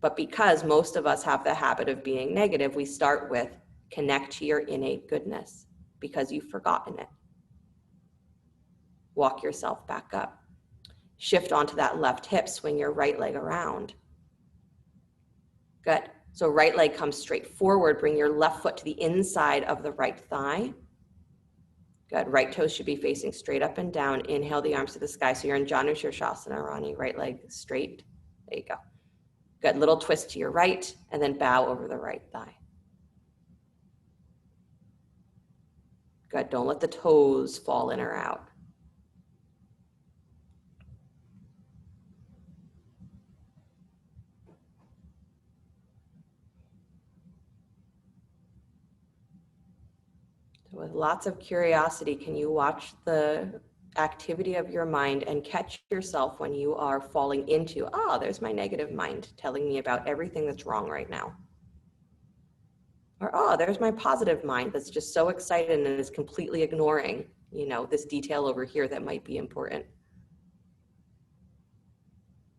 But because most of us have the habit of being negative, we start with connect to your innate goodness because you've forgotten it. Walk yourself back up. Shift onto that left hip, swing your right leg around. Good. So right leg comes straight forward. Bring your left foot to the inside of the right thigh. Good. Right toes should be facing straight up and down. Inhale the arms to the sky. So you're in Janu Shirshasana, Rani. Right leg straight. There you go. Good. Little twist to your right and then bow over the right thigh. Good. Don't let the toes fall in or out. So with lots of curiosity, can you watch the activity of your mind and catch yourself when you are falling into, oh, there's my negative mind telling me about everything that's wrong right now. Or, oh, there's my positive mind that's just so excited and is completely ignoring, you know, this detail over here that might be important.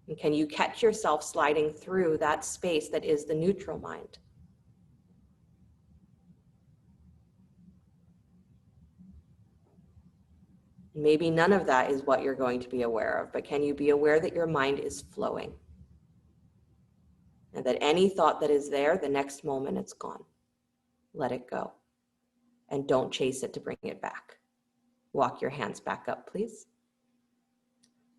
And can you catch yourself sliding through that space that is the neutral mind? Maybe none of that is what you're going to be aware of, but can you be aware that your mind is flowing? And that any thought that is there, the next moment it's gone. Let it go. And don't chase it to bring it back. Walk your hands back up, please.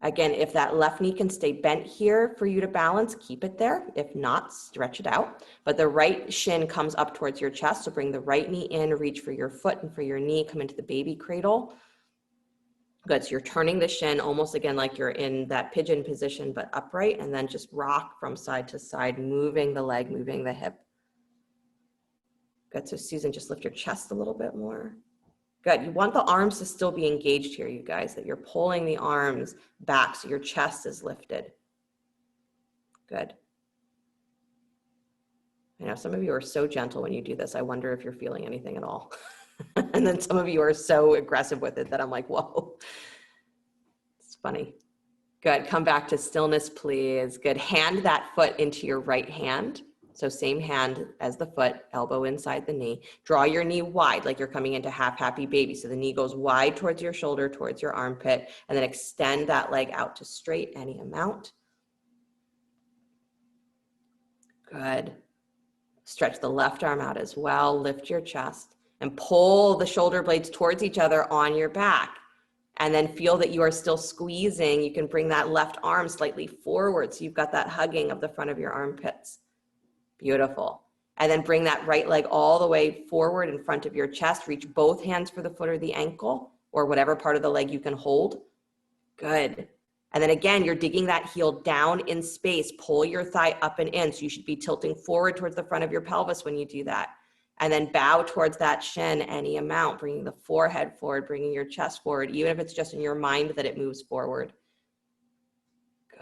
Again, if that left knee can stay bent here for you to balance, keep it there. If not, stretch it out. But the right shin comes up towards your chest, so bring the right knee in, reach for your foot and for your knee, come into the baby cradle. Good, so you're turning the shin almost again like you're in that pigeon position, but upright, and then just rock from side to side, moving the leg, moving the hip. Good, so Susan, just lift your chest a little bit more. Good, you want the arms to still be engaged here, you guys, that you're pulling the arms back so your chest is lifted. Good. I know some of you are so gentle when you do this. I wonder if you're feeling anything at all. And then some of you are so aggressive with it that I'm like, whoa, it's funny. Good, come back to stillness, please. Good, hand that foot into your right hand. So same hand as the foot, elbow inside the knee. Draw your knee wide like you're coming into half happy baby. So the knee goes wide towards your shoulder, towards your armpit, and then extend that leg out to straight any amount. Good. Stretch the left arm out as well. Lift your chest and pull the shoulder blades towards each other on your back. And then feel that you are still squeezing. You can bring that left arm slightly forward so you've got that hugging of the front of your armpits. Beautiful. And then bring that right leg all the way forward in front of your chest. Reach both hands for the foot or the ankle or whatever part of the leg you can hold. Good. And then again, you're digging that heel down in space. Pull your thigh up and in. So you should be tilting forward towards the front of your pelvis when you do that. And then bow towards that shin any amount, bringing the forehead forward, bringing your chest forward, even if it's just in your mind that it moves forward.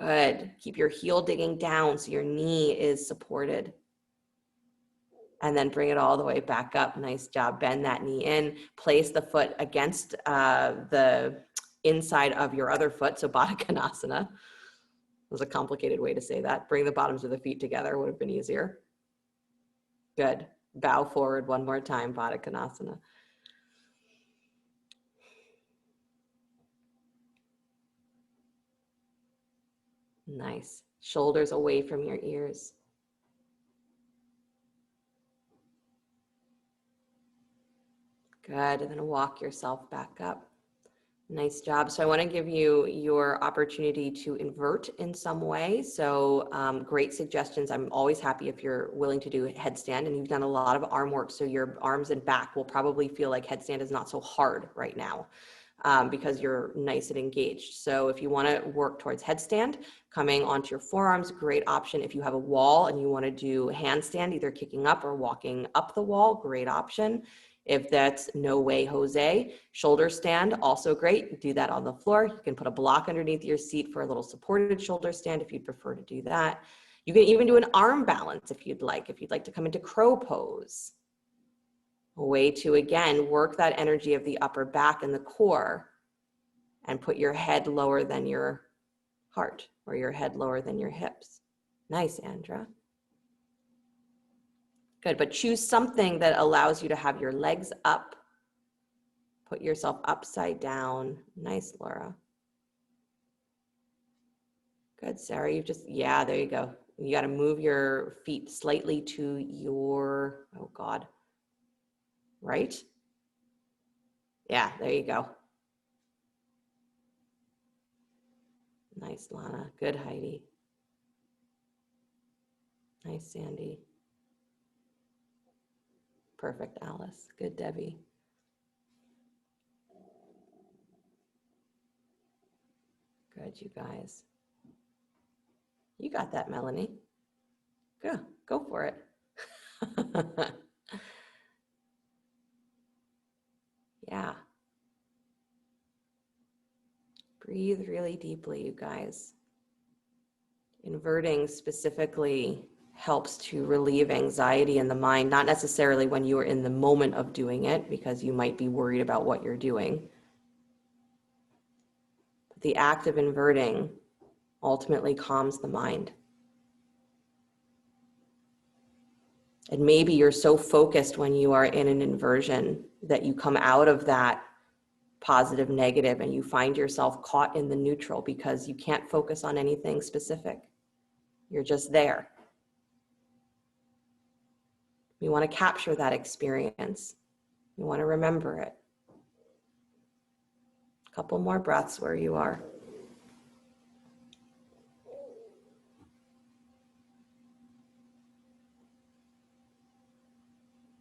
Good. Keep your heel digging down so your knee is supported. And then bring it all the way back up. Nice job. Bend that knee in. Place the foot against the inside of your other foot. So Baddha Konasana was a complicated way to say that. Bring the bottoms of the feet together would have been easier. Good. Bow forward one more time, Baddha Konasana. Nice. Shoulders away from your ears. Good. And then walk yourself back up. Nice job. So I want to give you your opportunity to invert in some way. So great suggestions. I'm always happy if you're willing to do a headstand, and you've done a lot of arm work. So your arms and back will probably feel like headstand is not so hard right now because you're nice and engaged. So if you want to work towards headstand, coming onto your forearms, great option. If you have a wall and you want to do handstand, either kicking up or walking up the wall, great option. If that's no way, Jose, shoulder stand, also great. Do that on the floor. You can put a block underneath your seat for a little supported shoulder stand if you'd prefer to do that. You can even do an arm balance if you'd like to come into crow pose. A way to, again, work that energy of the upper back and the core and put your head lower than your heart or your head lower than your hips. Nice, Andra. Good, but choose something that allows you to have your legs up. Put yourself upside down. Nice, Laura. Good, Sarah. You just, yeah, there you go. You got to move your feet slightly to your, oh God, right? Yeah, there you go. Nice, Lana. Good, Heidi. Nice, Sandy. Perfect, Alice. Good, Debbie. Good, you guys. You got that, Melanie. Good, go for it. Yeah. Breathe really deeply, you guys. Inverting specifically helps to relieve anxiety in the mind, not necessarily when you are in the moment of doing it, because you might be worried about what you're doing. But the act of inverting ultimately calms the mind. And maybe you're so focused when you are in an inversion that you come out of that positive, negative, and you find yourself caught in the neutral because you can't focus on anything specific. You're just there. You want to capture that experience. You want to remember it. A couple more breaths where you are.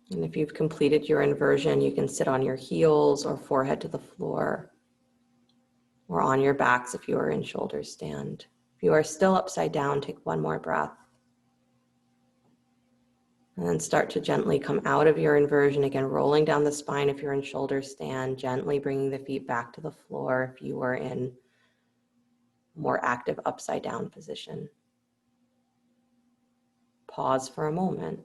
And if you've completed your inversion, you can sit on your heels or forehead to the floor, or on your backs if you are in shoulder stand. If you are still upside down, take one more breath. And then start to gently come out of your inversion, again, rolling down the spine if you're in shoulder stand, gently bringing the feet back to the floor if you are in more active upside down position. Pause for a moment.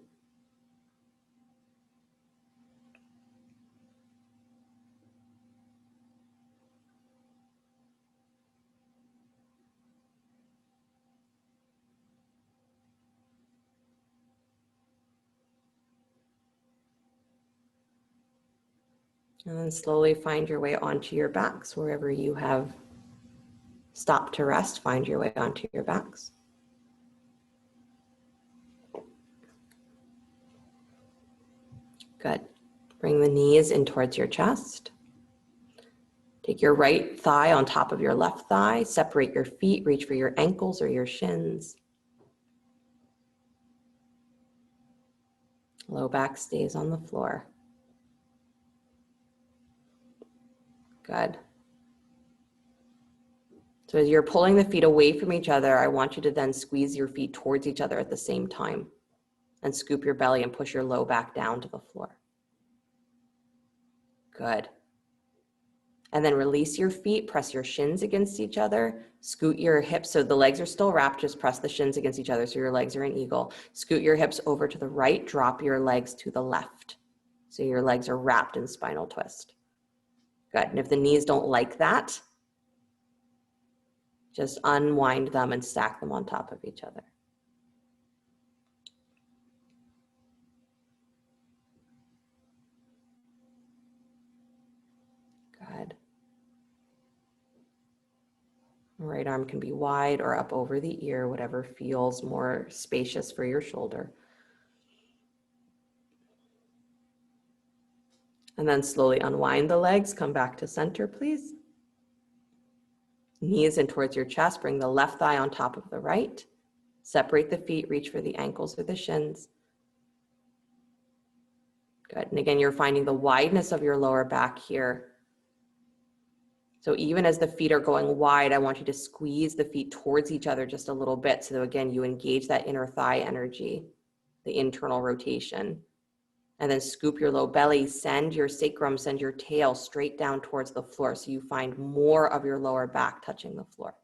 And then slowly find your way onto your backs. Wherever you have stopped to rest, find your way onto your backs. Good. Bring the knees in towards your chest. Take your right thigh on top of your left thigh. Separate your feet. Reach for your ankles or your shins. Low back stays on the floor. Good. So as you're pulling the feet away from each other, I want you to then squeeze your feet towards each other at the same time and scoop your belly and push your low back down to the floor. Good. And then release your feet, press your shins against each other, scoot your hips. So the legs are still wrapped, just press the shins against each other so your legs are an eagle. Scoot your hips over to the right, drop your legs to the left. So your legs are wrapped in spinal twist. Good. And if the knees don't like that, just unwind them and stack them on top of each other. Good. Right arm can be wide or up over the ear, whatever feels more spacious for your shoulder. And then slowly unwind the legs, come back to center, please. Knees in towards your chest, bring the left thigh on top of the right. Separate the feet, reach for the ankles or the shins. Good, and again, you're finding the wideness of your lower back here. So even as the feet are going wide, I want you to squeeze the feet towards each other just a little bit. So again, you engage that inner thigh energy, the internal rotation. And then scoop your low belly, send your sacrum, send your tail straight down towards the floor. So you find more of your lower back touching the floor.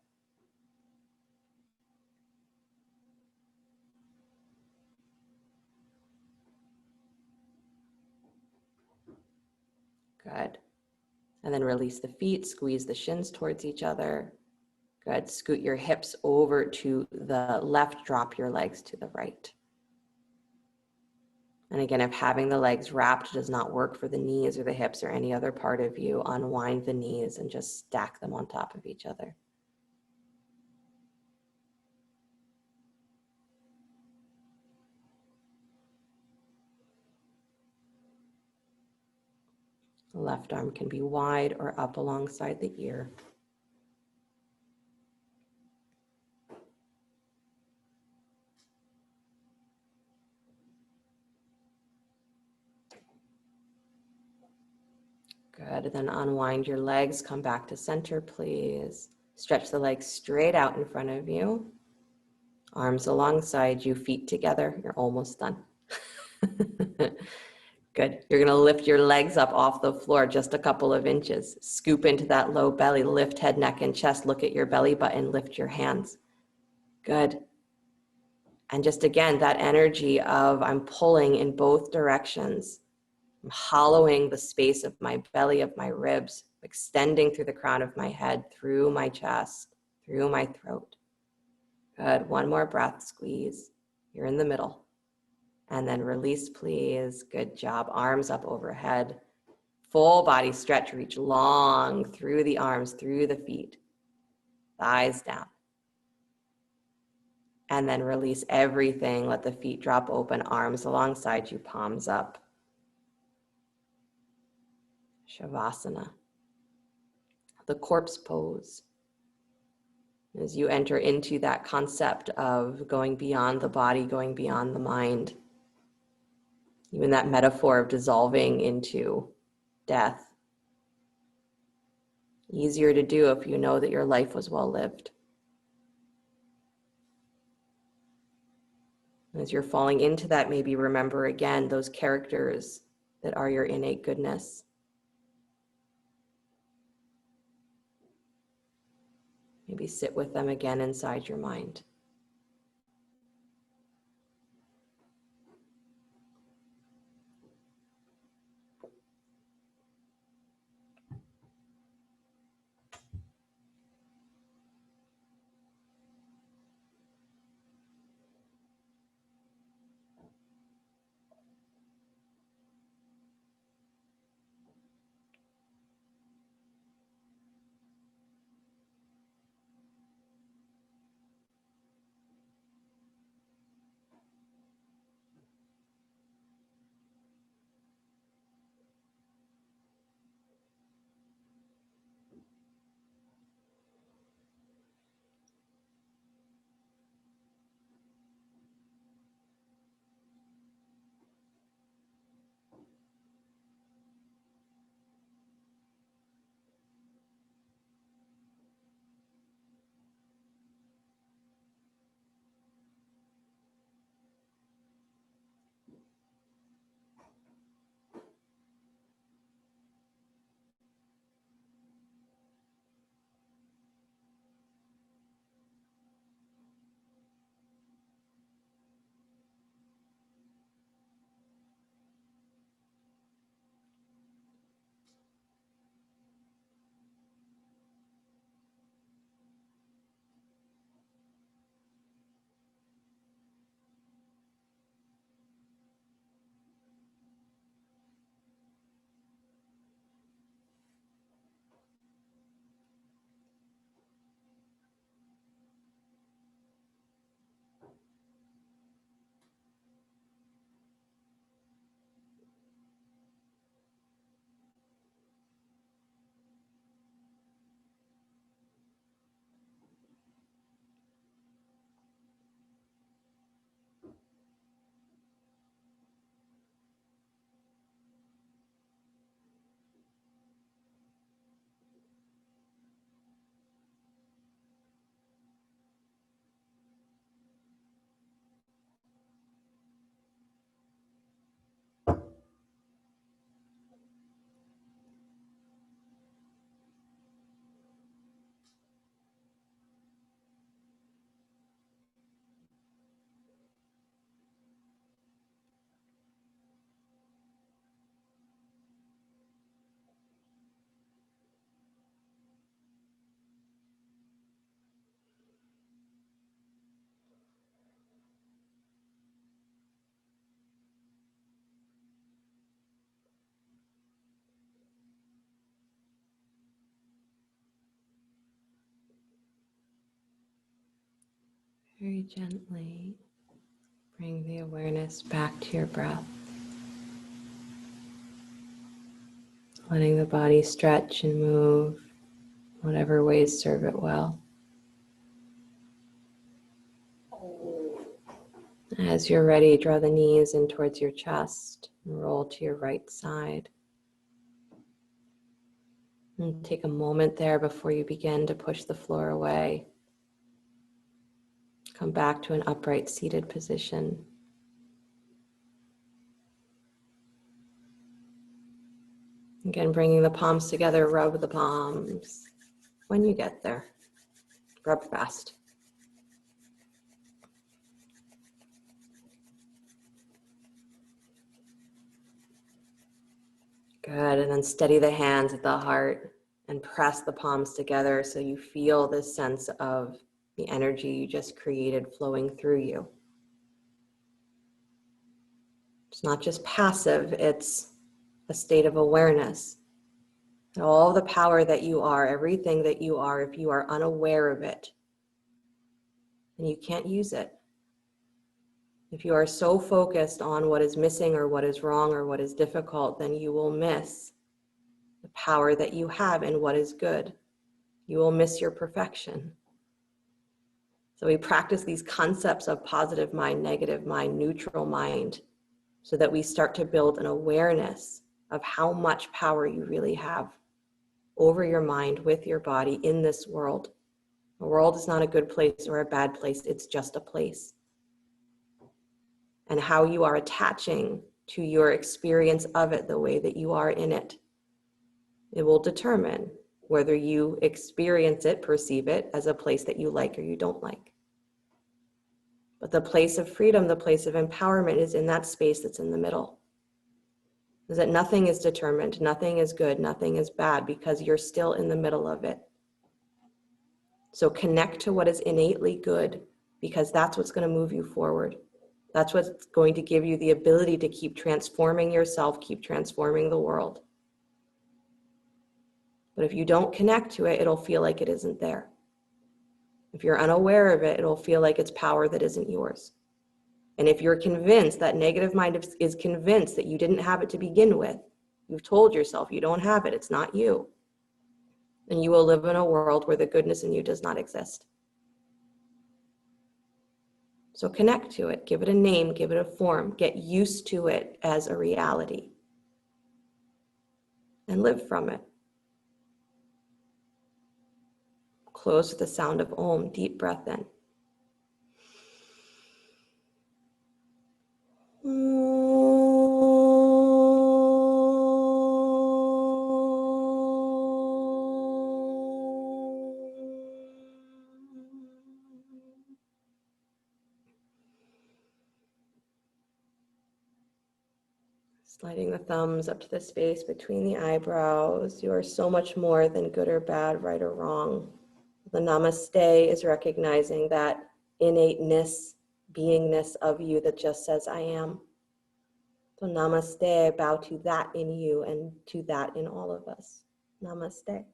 Good. And then release the feet, squeeze the shins towards each other. Good. Scoot your hips over to the left, drop your legs to the right. And again, if having the legs wrapped does not work for the knees or the hips or any other part of you, unwind the knees and just stack them on top of each other. The left arm can be wide or up alongside the ear. Good, and then unwind your legs, come back to center, please. Stretch the legs straight out in front of you. Arms alongside you, feet together. You're almost done. Good. You're going to lift your legs up off the floor just a couple of inches. Scoop into that low belly. Lift head, neck, and chest. Look at your belly button. Lift your hands. Good. And just again, that energy of I'm pulling in both directions. I'm hollowing the space of my belly, of my ribs, extending through the crown of my head, through my chest, through my throat. Good. One more breath. Squeeze. You're in the middle. And then release, please. Good job. Arms up overhead. Full body stretch. Reach long through the arms, through the feet. Thighs down. And then release everything. Let the feet drop open. Arms alongside you. Palms up. Shavasana. The corpse pose. As you enter into that concept of going beyond the body, going beyond the mind. Even that metaphor of dissolving into death. Easier to do if you know that your life was well lived. As you're falling into that, maybe remember again those characters that are your innate goodness. Maybe sit with them again inside your mind. Very gently bring the awareness back to your breath. Letting the body stretch and move, whatever ways serve it well. As you're ready, draw the knees in towards your chest and roll to your right side. And take a moment there before you begin to push the floor away. Come back to an upright seated position. Again, bringing the palms together, rub the palms. When you get there, rub fast. Good, and then steady the hands at the heart and press the palms together so you feel this sense of the energy you just created flowing through you. It's not just passive, it's a state of awareness. And all the power that you are, everything that you are, if you are unaware of it, then you can't use it. If you are so focused on what is missing or what is wrong or what is difficult, then you will miss the power that you have in what is good. You will miss your perfection. So we practice these concepts of positive mind, negative mind, neutral mind, so that we start to build an awareness of how much power you really have over your mind, with your body, in this world. The world is not a good place or a bad place, it's just a place. And how you are attaching to your experience of it, the way that you are in it, it will determine whether you experience it, perceive it as a place that you like or you don't like. But the place of freedom, the place of empowerment is in that space that's in the middle. Is that nothing is determined, nothing is good, nothing is bad, because you're still in the middle of it. So connect to what is innately good, because that's what's going to move you forward. That's what's going to give you the ability to keep transforming yourself, keep transforming the world. But if you don't connect to it, it'll feel like it isn't there. If you're unaware of it, it'll feel like it's power that isn't yours. And if you're convinced, that negative mind is convinced that you didn't have it to begin with, you've told yourself you don't have it, it's not you, then you will live in a world where the goodness in you does not exist. So connect to it, give it a name, give it a form, get used to it as a reality, and live from it. Close with the sound of Om, deep breath in. Sliding the thumbs up to the space between the eyebrows. You are so much more than good or bad, right or wrong. The namaste is recognizing that innateness, beingness of you that just says, I am. So namaste, I bow to that in you and to that in all of us. Namaste.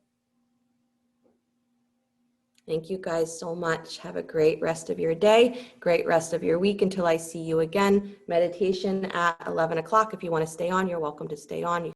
Thank you guys so much. Have a great rest of your day, great rest of your week until I see you again. Meditation at 11 o'clock. If you want to stay on, you're welcome to stay on. You